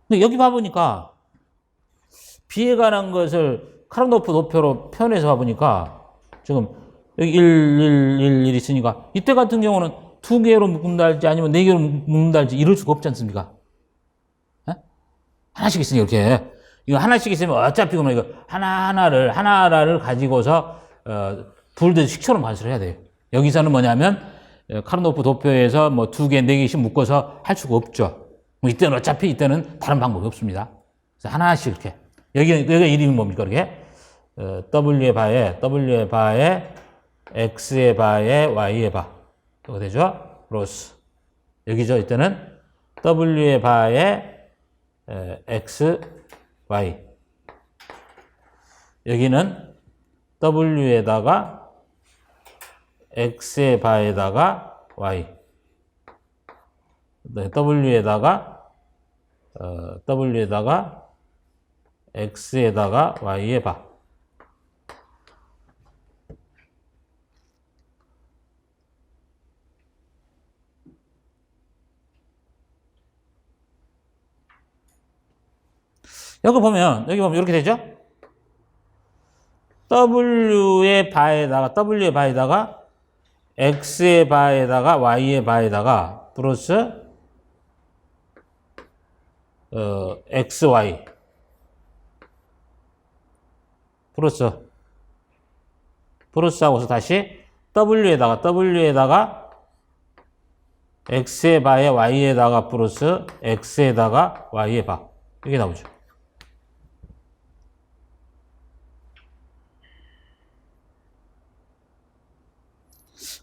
근데 여기 봐보니까 B에 관한 것을 카르노프 도표로 표현해서 봐보니까 지금 여기 1 있으니까 이때 같은 경우는 2개로 묶는다 할지 아니면 4개로 묶는다 할지 이럴 수가 없지 않습니까? 에? 하나씩 있으니 이렇게. 이거 하나씩 있으면 어차피 그러면 이거 하나를 가지고서, 불드 식처럼 관수를 해야 돼요. 여기서는 뭐냐면, 카르노프 도표에서 뭐 2개, 4개씩 묶어서 할 수가 없죠. 뭐 이때는 이때는 다른 방법이 없습니다. 그래서 하나씩 이렇게. 여기가 이름이 뭡니까, 이렇게? W의 바에, X의 바에, Y의 바. 이거 되죠? 플러스. 여기죠. 이때는 W의 바에, X, Y. 여기는 W에다가 X의 바에다가 Y. W에다가 X에다가 Y의 바. 여기 보면 이렇게 되죠? W의 바에다가 X의 바에다가 Y의 바에다가 플러스 XY 플러스하고서 다시 W에다가 X의 바에 Y에다가 플러스 X에다가 Y의 바. 이게 나오죠.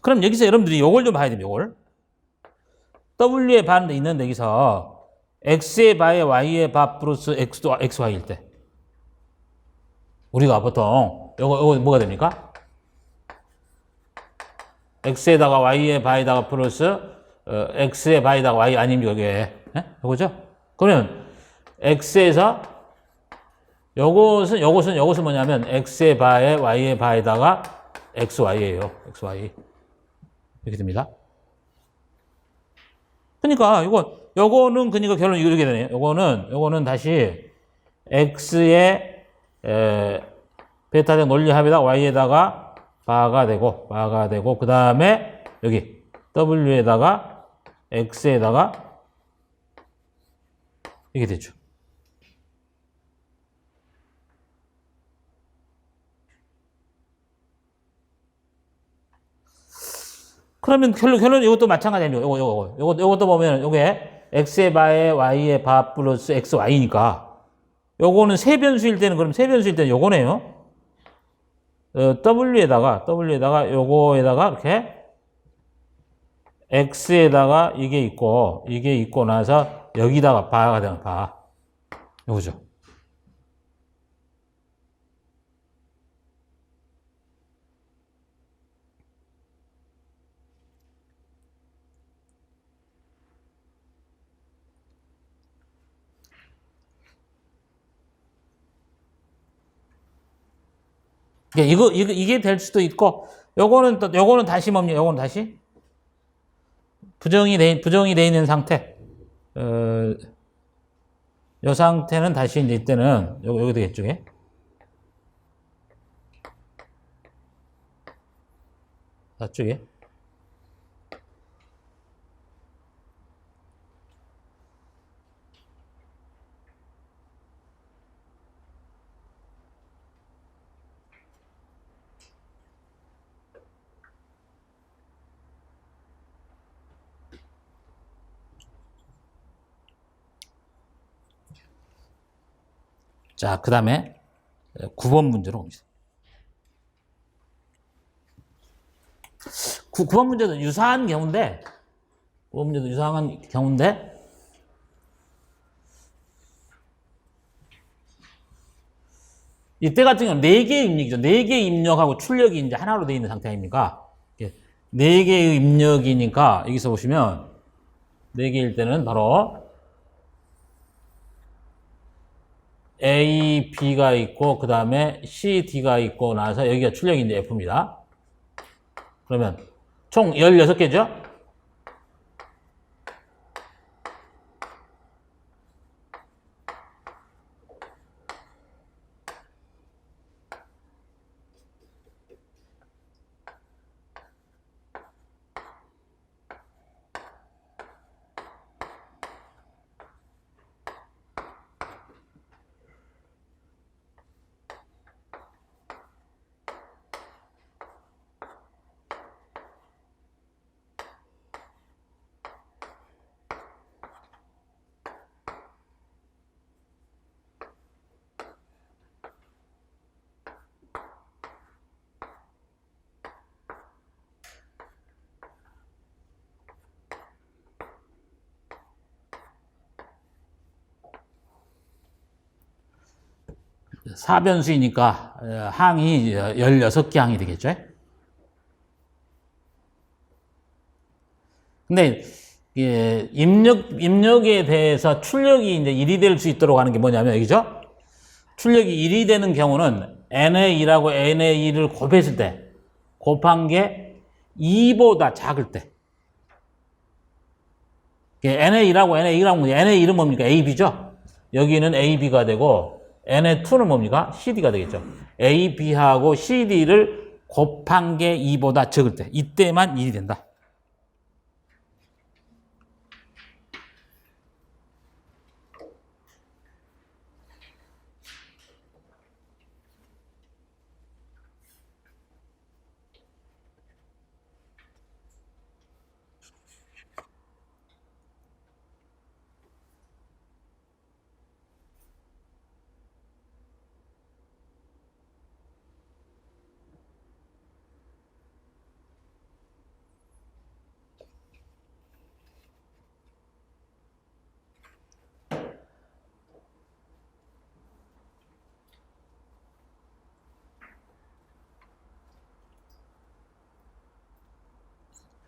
그럼 여기서 여러분들이 요걸 좀 봐야 됩니다. 요걸. W의 바는 있는데 여기서 X의 바에 Y의 바 플러스 XY일 때 우리가 보통 요거 뭐가 됩니까? X에다가 Y의 바에다가 플러스 X의 바에다가 Y 아닙니까? 이게. 요거죠? 그러면 X에서 요것은 뭐냐면 X의 바에 Y의 바에다가 XY예요. XY. 이렇게 됩니다. 그러니까 요거는 그러니까 결론 이렇게 되네요. 요거는 다시 X의 베타된 논리합에다가 Y에다가 바가 되고 그 다음에 여기 W에다가 X에다가 이게 되죠. 그러면 결론 이것도 마찬가지예요. 요것도 보면 요게 X의 바에 Y의 바 플러스 XY니까 요거는 세변수일 때는 그럼 세변수일 때는 요거네요. W에다가 요거에다가 이렇게 X에다가 이게 있고 나서 여기다가 바가 되는 바. 요거죠. 이게 될 수도 있고, 요거는 다시 뭡니까? 요거는 다시 부정이 돼 있는 상태. 이 상태는 다시 이제 이때는 여기 되겠죠. 예? 저쪽에. 자, 그 다음에 9번 문제로 옵니다. 9번 문제도 유사한 경우인데, 9번 문제도 유사한 경우인데, 이때 같은 경우는 4개의 입력이죠. 4개의 입력하고 출력이 이제 하나로 되어 있는 상태 아닙니까? 4개의 입력이니까, 여기서 보시면, 4개일 때는 바로, A, B가 있고, 그 다음에 C, D가 있고 나서 여기가 출력인데 F입니다. 그러면 총 16개죠? 사변수이니까 항이 16개 항이 되겠죠? 근데 입력에 대해서 출력이 이제 1이 될 수 있도록 하는 게 뭐냐면 여기죠? 출력이 1이 되는 경우는 n의 2라고 n의 2를 곱했을 때 곱한 게 2보다 작을 때 n의 2라고 n의 2라고 n의 1은 뭡니까? AB죠? 여기는 AB가 되고 n의 2는 뭡니까? CD가 되겠죠. AB하고 CD를 곱한 게 2보다 적을 때 이때만 1이 된다.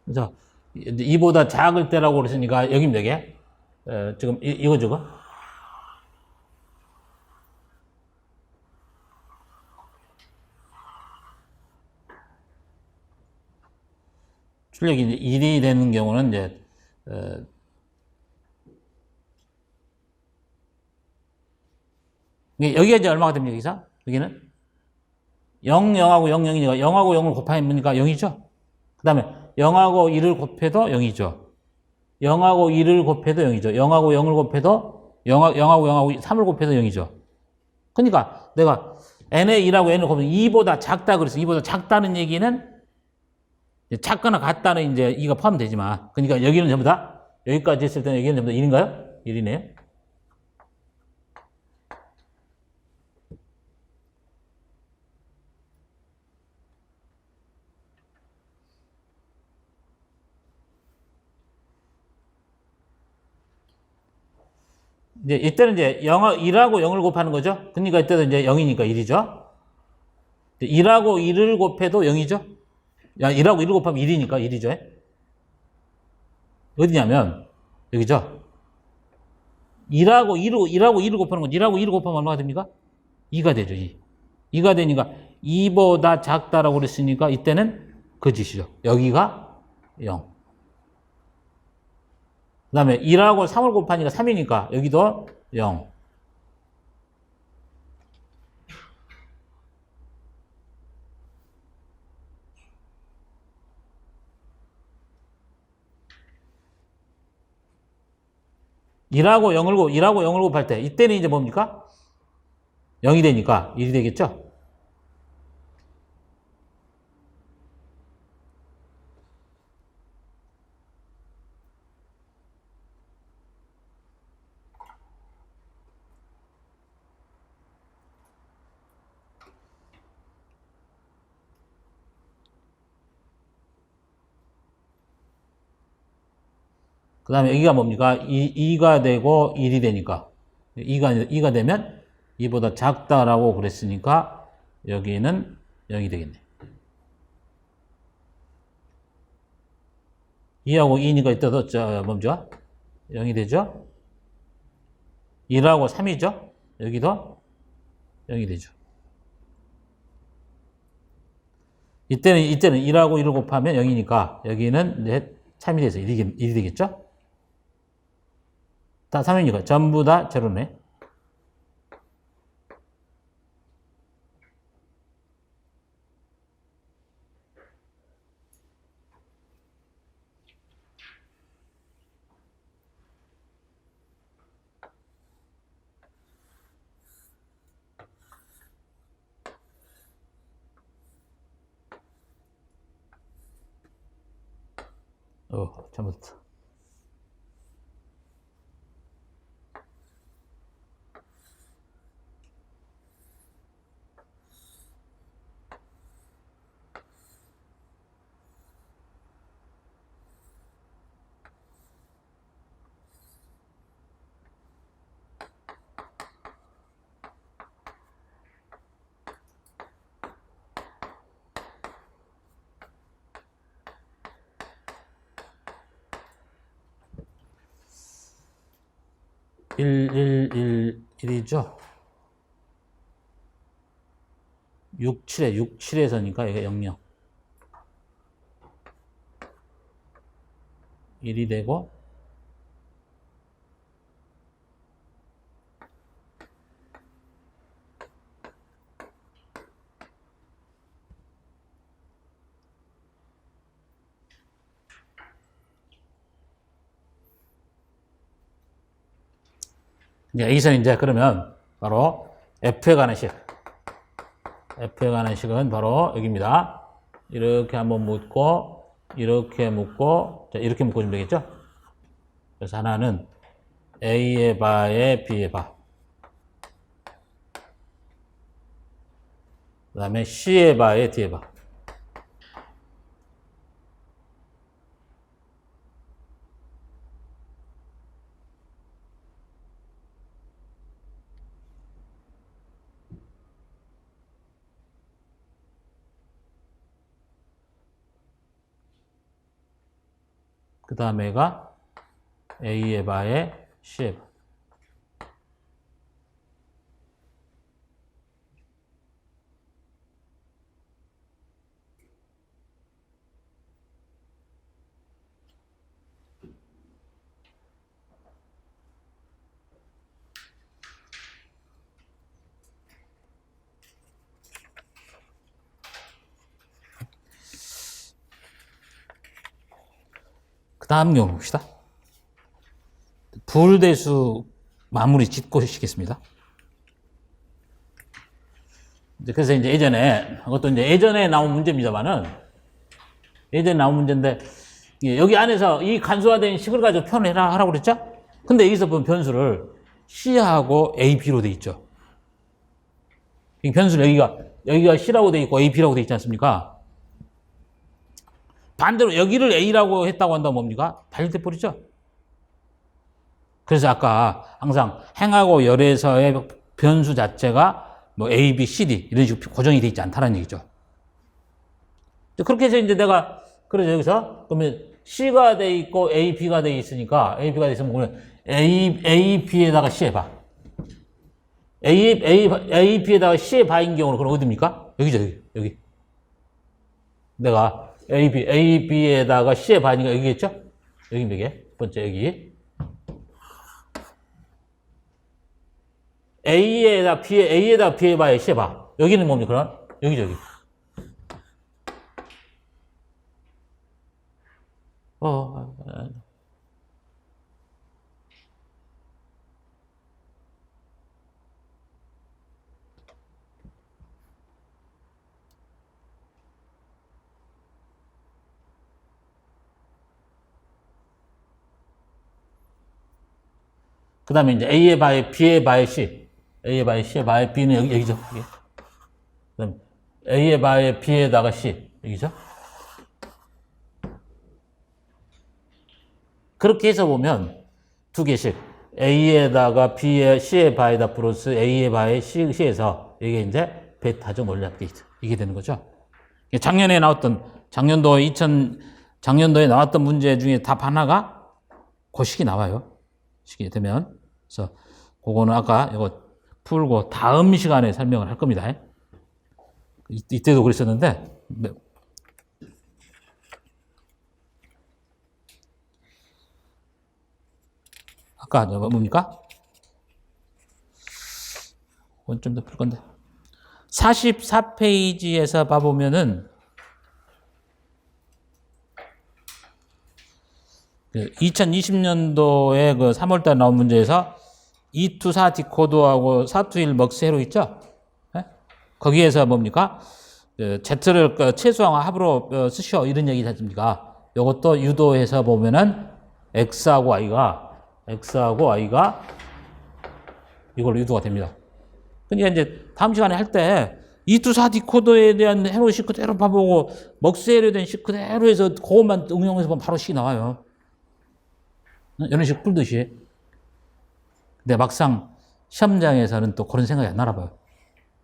그래서 2보다 작을 때라고 그랬으니까 여기입니다. 이게 지금 이거 저거 출력이 이제 1이 되는 경우는 이제 여기가 이제 얼마가 됩니까? 여기서 여기는 0, 0하고 0, 0이니까 0하고 0을 곱하니까 0이죠. 그 다음에 0하고 1을 곱해도 0이죠. 0하고 1을 곱해도 0이죠. 0하고 0을 곱해도 0하고 0하고 3을 곱해도 0이죠. 그러니까 내가 n의 2라고 n을 곱하면 2보다 작다 그래서 2보다 작다는 얘기는 작거나 같다는 이제 2가 포함되지만 그러니까 여기는 전부 다 여기까지 했을 때는 여기는 전부 다 1인가요? 1이네요. 이제 이때는 이제 1하고 0을 곱하는 거죠. 그러니까 이때도 이제 0이니까 1이죠. 1하고 1을 곱해도 0이죠. 1하고 1을 곱하면 1이니까 1이죠. 어디냐면 여기죠. 1하고 1을 곱하는 건 1하고 1을 곱하면 얼마가 됩니까? 2가 되죠. 2가 되니까 2보다 작다라고 그랬으니까 이때는 거짓이죠. 여기가 0. 그 다음에 1하고 3을 곱하니까 3이니까 여기도 0. 1하고 0을 곱할 때 이때는 이제 뭡니까? 0이 되니까 1이 되겠죠? 그 다음에 여기가 뭡니까? 2가 되고 1이 되니까 2가 되면 2보다 작다라고 그랬으니까 여기는 0이 되겠네. 2하고 2니까 이때도 뭡니까? 0이 되죠? 1하고 3이죠? 여기도 0이 되죠. 이때는 1하고 1을 곱하면 0이니까 여기는 이제 3이 돼서 1이 되겠죠? 다 3이니까 전부 다 제로네. 잘못했다. 일, 1이죠? 6, 7에서니까 이게 0, 0. 1이 되고, 이제 여기서 이제 그러면 바로 F에 관한 식. F에 관한 식은 바로 여기입니다. 이렇게 한번 묶고, 이렇게 묶고, 자, 이렇게 묶어주면 되겠죠? 그래서 하나는 A의 바에 B의 바. 그 다음에 C의 바에 D의 바. 그 다음에가 A의 바에 C의 바. 그 다음 경우 봅시다. 불대수 마무리 짓고 시겠습니다. 그래서 이제 그것도 이제 예전에 나온 문제입니다만은, 예전에 나온 문제인데, 여기 안에서 이 간소화된 식을 가지고 표현을 하라고 그랬죠? 근데 여기서 보면 변수를 C하고 AB로 돼 있죠. 이 변수는 여기가 C라고 돼 있고 AB라고 돼 있지 않습니까? 반대로 여기를 A라고 했다고 한다면 뭡니까? 달릴 버리죠? 그래서 아까 항상 행하고 열에서의 변수 자체가 뭐 A, B, C, D 이런 식으로 고정이 돼 있지 않다는 얘기죠. 그렇게 해서 이제 그래서 여기서 그러면 C가 돼 있고 A, B가 돼 있으니까 B가 돼 있으면 A, B에다가 C에 봐. A, B에다가 C에 바인 경우는 그럼 어디입니까? 여기죠, 여기. 내가 A, B에다가 C에 바니까 여기겠죠? 여기입니다, 이게. 첫 번째, 여기. A에다 B에 봐야 C에 봐. 여기는 뭡니까, 그럼? 여기죠, 여기. 그 다음에 이제 A의 바에 B의 바에 C. A의 바에 C의 바에 B는 여기죠. 여기. 그 다음에 A의 바에 B에다가 C. 여기죠. 그렇게 해서 보면 두 개씩. A에다가 B의 C의 바에다 플러스 A의 바에 C에서 이게 이제 베타적 원리 업데이트. 이게 되는 거죠. 작년에 나왔던, 작년도에 나왔던 문제 중에 답 하나가 그 식이 나와요. 식이 되면. 그래서 그거는 아까 이거 풀고 다음 시간에 설명을 할 겁니다. 이때도 그랬었는데, 아까 뭡니까? 그건 좀 더 풀 건데. 44페이지에서 봐보면은, 2020년도에 그 3월달 나온 문제에서 2to4 디코더하고 4to1 먹세로 있죠? 네? 거기에서 뭡니까? Z를 최소한 합으로 쓰시오. 이런 얘기 하십니까? 이것도 유도해서 보면은 X하고 Y가 이걸로 유도가 됩니다. 그러니까 이제 다음 시간에 할 때 2to4 디코더에 대한 해로 식 그대로 봐보고 먹세로 된 식 그대로 해서 그것만 응용해서 보면 바로 식이 나와요. 이런 식 풀듯이. 근데 막상 시험장에서는 또 그런 생각이 안 나나 봐요.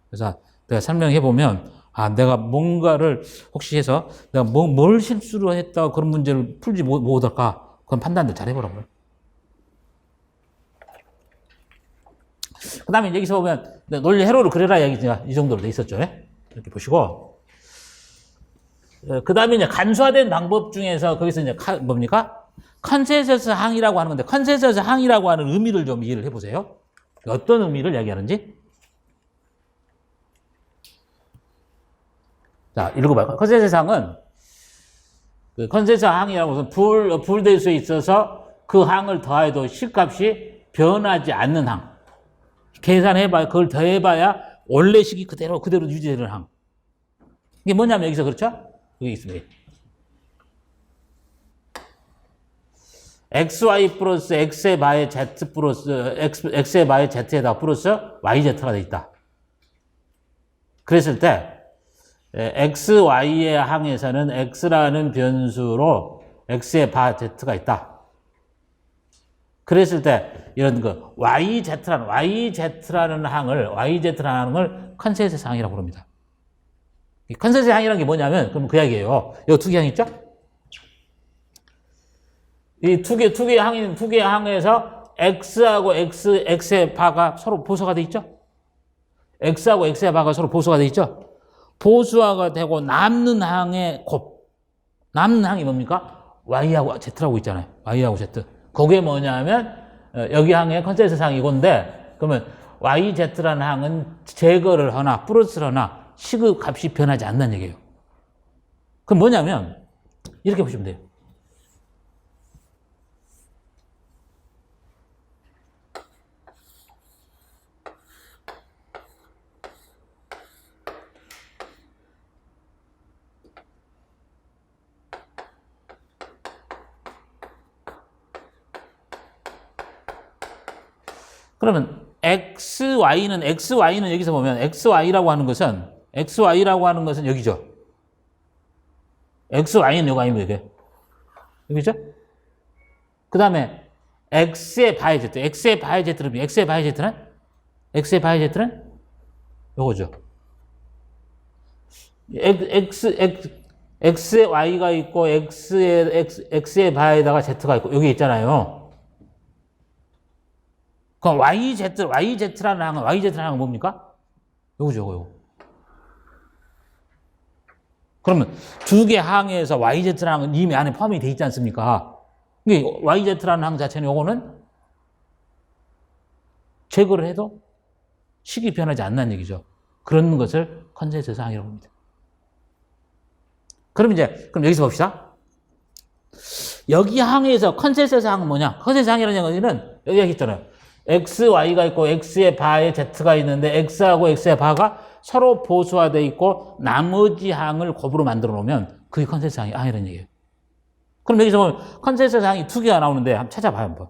그래서 내가 설명해보면, 내가 뭔가를 혹시 해서 내가 뭘 실수로 했다 그런 문제를 풀지 못할까? 그건 판단도 잘 해보라고요. 그 다음에 여기서 보면 논리 회로를 그려라 얘기가 이 정도로 돼 있었죠. 이렇게 보시고. 그 다음에 이제 간소화된 방법 중에서 거기서 이제 뭡니까? 컨센서스 항이라고 하는 건데, 컨센서스 항이라고 하는 의미를 좀 이해를 해보세요. 어떤 의미를 이야기하는지. 자, 읽어봐요. 컨센서스 항은, 컨센서스 항이라고 해서 불대수에 있어서 그 항을 더해도 식값이 변하지 않는 항. 계산해봐야, 그걸 더해봐야 원래 식이 그대로 유지되는 항. 이게 뭐냐면 여기서 그렇죠? 여기 있습니다. xy 플러스 x의 바에 z 플러스 x의 바에 z에다 플러스 yz가 돼 있다. 그랬을 때 xy의 항에서는 x라는 변수로 x의 바 z가 있다. 그랬을 때 이런 그 yz라는 항을 컨센서스 항이라고 부릅니다. 이 컨센서스 항이라는 게 뭐냐면 그럼 그 이야기예요. 여기 두 개 항 있죠? 이 두 개의 항에서 x하고 x의 바가 서로 보수가 돼 있죠? x하고 x의 바가 서로 보수가 돼 있죠? 보수화가 되고 남는 항의 남는 항이 뭡니까? y하고 z라고 있잖아요. y하고 z. 그게 뭐냐면 여기 항의 컨센서스 항 이건데, 그러면 yz라는 항은 제거를 하나 플러스를 하나 식의 값이 변하지 않는다는 얘기예요. 그럼 뭐냐면 이렇게 보시면 돼요. 그러면 xy는 여기서 보면 xy라고 하는 것은 여기죠. xy는 요거 아닙니까 이게? 여기죠? 그 다음에 x의 바의 z는 요거죠. x의 y가 있고 x의 바에다가 z가 있고 여기 있잖아요. 그럼 yz라는 항은 뭡니까? 요거죠, 요거. 그러면 두 개 항에서 yz라는 항은 이미 안에 포함이 돼 있지 않습니까? 이게 yz라는 항 자체는 요거는 제거를 해도 식이 변하지 않는 얘기죠. 그런 것을 컨센서스 항이라고 합니다. 그럼 여기서 봅시다. 여기 항에서 컨센서스 항은 뭐냐? 컨센서스 항이라는 얘기는 여기 있잖아요. xy가 있고 x의 바에 z가 있는데 x하고 x의 바가 서로 보수화되어 있고 나머지 항을 곱으로 만들어 놓으면 그게 컨센서스 항이라는 얘기예요. 그럼 여기서 보면 컨센서스 항이 두 개가 나오는데 한번 찾아봐요. 한번.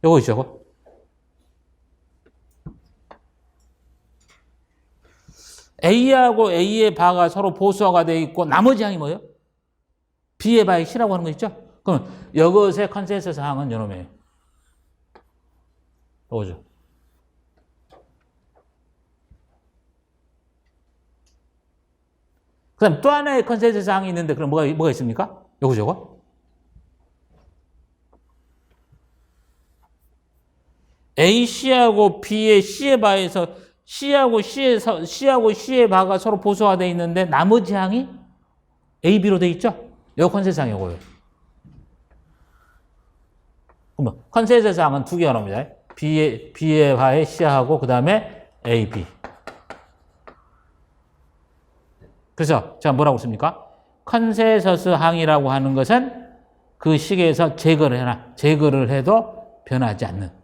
요거 있죠, 요거. A하고 A의 바가 서로 보수화가 되어 있고 나머지 항이 뭐예요? B의 바의 C라고 하는 거 있죠? 그럼 이것의 컨센서스 항은 요놈이에요. 요거죠. 그 다음 또 하나의 컨센서스 항이 있는데 그럼 뭐가 있습니까? 요거죠, 요거. AC하고 B의 C의 바에서 C하고 C의 바가 서로 보수화되어 있는데 나머지 항이 A, B로 되어 있죠? 요 컨센서스 항이 요거예요. 그러면 컨센서스 항은 두 개가 나옵니다. B의 바에 C하고 그 다음에 A, B. 그래서 제가 뭐라고 씁니까? 컨센서스 항이라고 하는 것은 그 식에서 제거를 해도 변하지 않는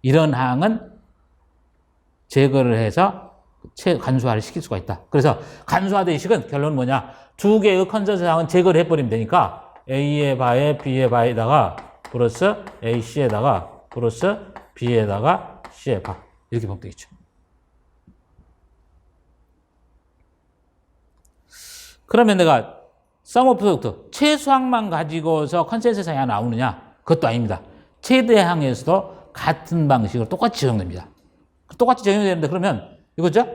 이런 항은 제거를 해서 간소화를 시킬 수가 있다. 그래서 간소화된 식은 결론은 뭐냐? 두 개의 컨센서스 항은 제거를 해버리면 되니까 A의 바에 B의 바에다가 플러스 AC에다가 플러스 B에다가 C의 바 이렇게 보면 되겠죠. 그러면 내가 sum of product 최소항만 가지고서 컨센서스 항이 나오느냐? 그것도 아닙니다. 최대항에서도 같은 방식으로 똑같이 적용됩니다. 똑같이 적용되는데 그러면 이거죠?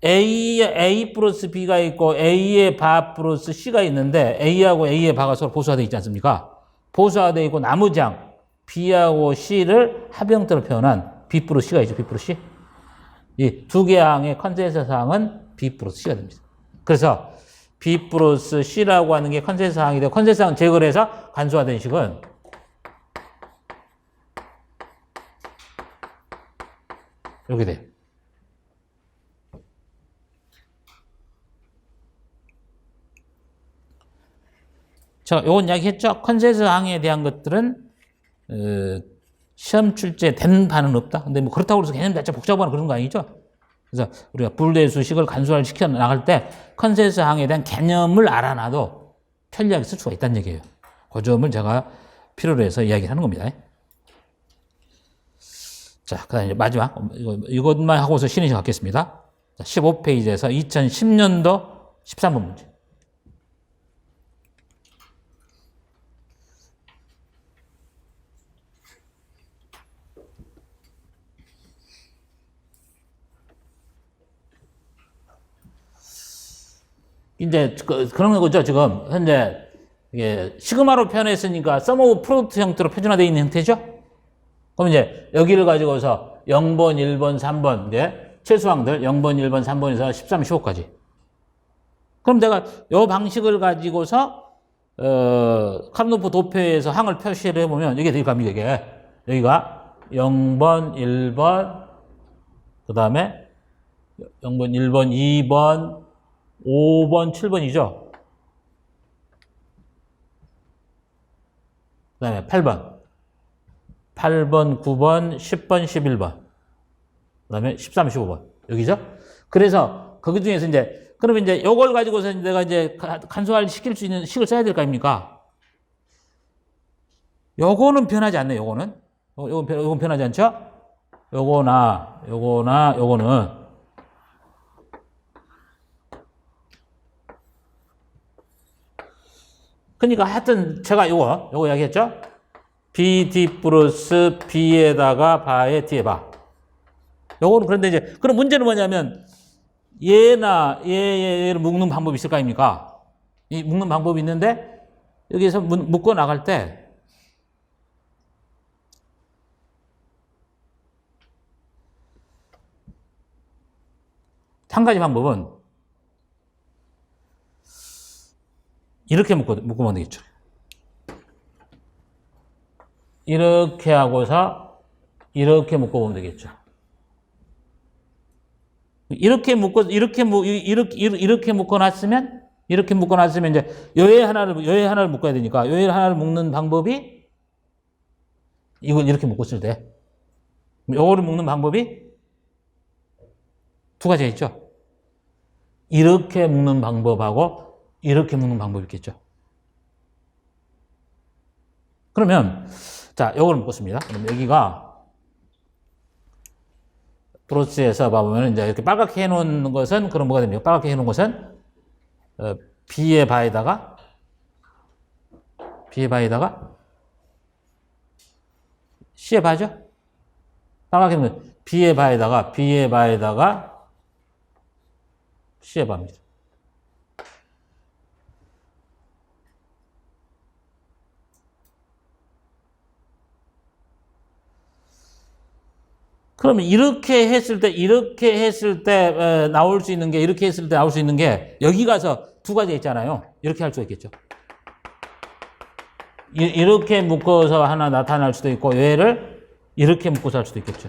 A 플러스 B가 있고 A의 바 플러스 C가 있는데 A하고 A의 바가 서로 보수화되어 있지 않습니까? 보수화되어 있고 나머지 항 B하고 C를 합형태로 표현한 B 플러스 C가 있죠. B 플러스 C. 이 두 개의 항의 컨센서스 항은 B 플러스 C가 됩니다. 그래서 B 플러스 C라고 하는 게 컨센서스 항이 되고 컨센서스 항 제거를 해서 간소화된 식은 이렇게 돼요. 자, 요건 이야기했죠? 컨센서스 항에 대한 것들은 시험 출제 된 바는 없다. 근데 뭐 그렇다고 해서 개념 자체 복잡하거나 그런 거 아니죠? 그래서 우리가 불대수식을 간소화를 시켜 나갈 때 컨센서스 항에 대한 개념을 알아놔도 편리하게 쓸 수가 있다는 얘기예요. 그 점을 제가 필요로 해서 이야기를 하는 겁니다. 자, 그 다음에 이제 마지막, 이것만 하고서 쉬는 시간 갖겠습니다. 15페이지에서 2010년도 13번 문제. 이제 그런 거죠. 지금 현재 이게 시그마로 표현했으니까 sum of product 형태로 표준화되어 있는 형태죠. 그럼 이제 여기를 가지고서 0번, 1번, 3번 이제 최소항들 0번, 1번, 3번에서 13, 15까지. 그럼 내가 이 방식을 가지고서 카르노프 도표에서 항을 표시를 해보면 이게 될 겁니다. 이게 여기가 0번, 1번, 그 다음에 0번, 1번, 2번, 5번, 7번이죠. 그 다음에 8번, 9번, 10번, 11번. 그 다음에 13, 15번. 여기죠? 그래서 거기 중에서 이제, 그러면 이제 요걸 가지고서 내가 이제 간소화를 시킬 수 있는 식을 써야 될 거 아닙니까? 요거는 변하지 않네요, 요거는. 요건 변하지 않죠? 요거는. 그러니까 하여튼 제가 요거 이야기했죠? BD 플러스 B에다가 바에 D에 바. 요거는 그런데 이제, 그럼 문제는 뭐냐면, 얘를 묶는 방법이 있을 거 아닙니까? 이 묶는 방법이 있는데, 여기에서 묶어 나갈 때, 한 가지 방법은, 이렇게 묶으면 되겠죠. 이렇게 하고서 이렇게 묶어보면 되겠죠. 이렇게 묶어놨으면 이제 여의 하나를 묶어야 되니까 여의 하나를 묶는 방법이 이걸 이렇게 묶었을 때 요거를 묶는 방법이 두 가지가 있죠. 이렇게 묶는 방법하고 이렇게 묶는 방법이 있겠죠. 그러면, 자, 요걸 묶었습니다. 그럼 여기가, 브로스에서 봐보면, 이제 이렇게 빨갛게 해놓은 것은, 그럼 뭐가 됩니까? 빨갛게 해놓은 것은, B의 바에다가, C의 바죠? 빨갛게 해놓으면, B의 바에다가, C의 바입니다. 그러면 이렇게 했을 때 나올 수 있는 게, 이렇게 했을 때 나올 수 있는 게, 여기 가서 두 가지 있잖아요. 이렇게 할 수 있겠죠. 이렇게 묶어서 하나 나타날 수도 있고, 얘를 이렇게 묶어서 할 수도 있겠죠.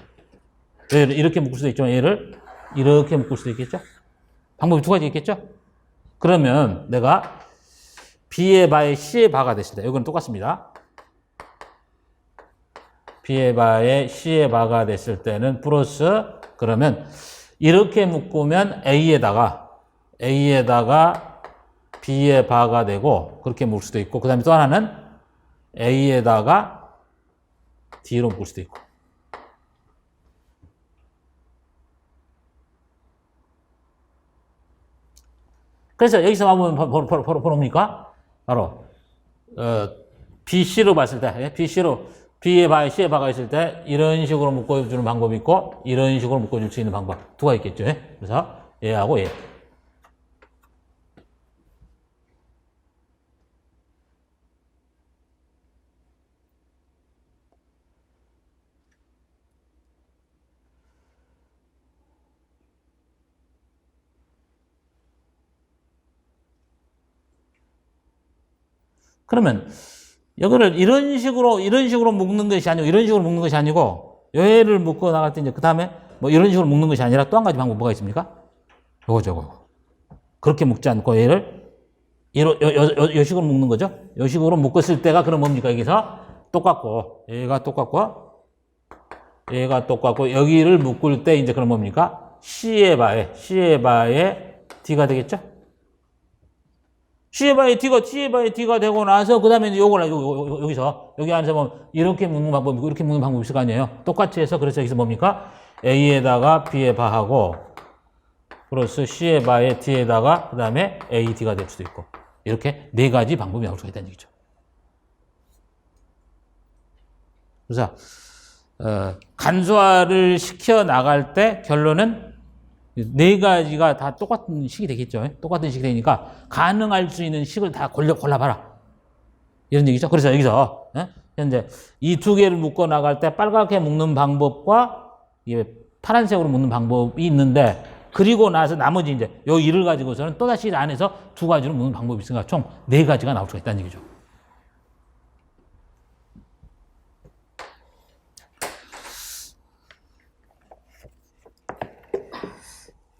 얘를 이렇게 묶을 수도 있지만, 얘를 이렇게 묶을 수도 있겠죠. 방법이 두 가지 있겠죠. 그러면 내가 B의 바에 C의 바가 됐을 때, 이건 똑같습니다. B의 바에 C의 바가 됐을 때는 플러스, 그러면 이렇게 묶으면 A에다가 B의 바가 되고, 그렇게 묶을 수도 있고, 그 다음에 또 하나는 A에다가 D로 묶을 수도 있고. 그래서 여기서 한번 보니까 바로 BC로 봤을 때, B의 바에 C의 바가 있을 때 이런 식으로 묶어주는 방법이 있고, 이런 식으로 묶어줄 수 있는 방법 두 가지 있겠죠. 그래서 얘하고 얘. 그러면 이거를 이런 식으로 묶는 것이 아니고, 얘를 묶어 나갈 때 이제 그 다음에 뭐 이런 식으로 묶는 것이 아니라 또 한 가지 방법 뭐가 있습니까? 요거. 그렇게 묶지 않고 얘를 요 식으로 묶는 거죠. 요 식으로 묶었을 때가 그럼 뭡니까? 여기서 똑같고, 얘가 똑같고, 여기를 묶을 때 이제 그럼 뭡니까? C의 바에 D가 되겠죠? C의 바에 D가 되고 나서, 그 다음에 이제 여기 안에서 뭐, 이렇게 묶는 방법이고, 이렇게 묶는 방법이 있을 거 아니에요? 똑같이 해서, 그래서 여기서 뭡니까? A에다가 B의 바하고, 플러스 C의 바에 D에다가, 그 다음에 AD가 될 수도 있고, 이렇게 네 가지 방법이 나올 수가 있다는 얘기죠. 그래서, 간소화를 시켜 나갈 때 결론은 네 가지가 다 똑같은 식이 되겠죠. 똑같은 식이 되니까 가능할 수 있는 식을 다 골라봐라. 이런 얘기죠. 그래서 여기서 현재 이 두 개를 묶어 나갈 때 빨갛게 묶는 방법과 파란색으로 묶는 방법이 있는데, 그리고 나서 나머지 이제 요 일을 가지고서는 또다시 안에서 두 가지로 묶는 방법이 있으니까 총 네 가지가 나올 수가 있다는 얘기죠.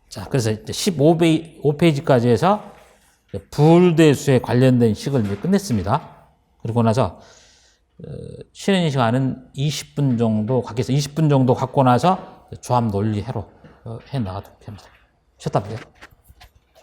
자, 그래서 이제 15페이지까지 해서 불대수에 관련된 식을 이제 끝냈습니다. 그리고 나서 쉬는 시간은 20분 정도 갖겠어요. 20분 정도 갖고 나서 조합 논리 해로 해 나가도록 합니다. 쉬었다 보세요.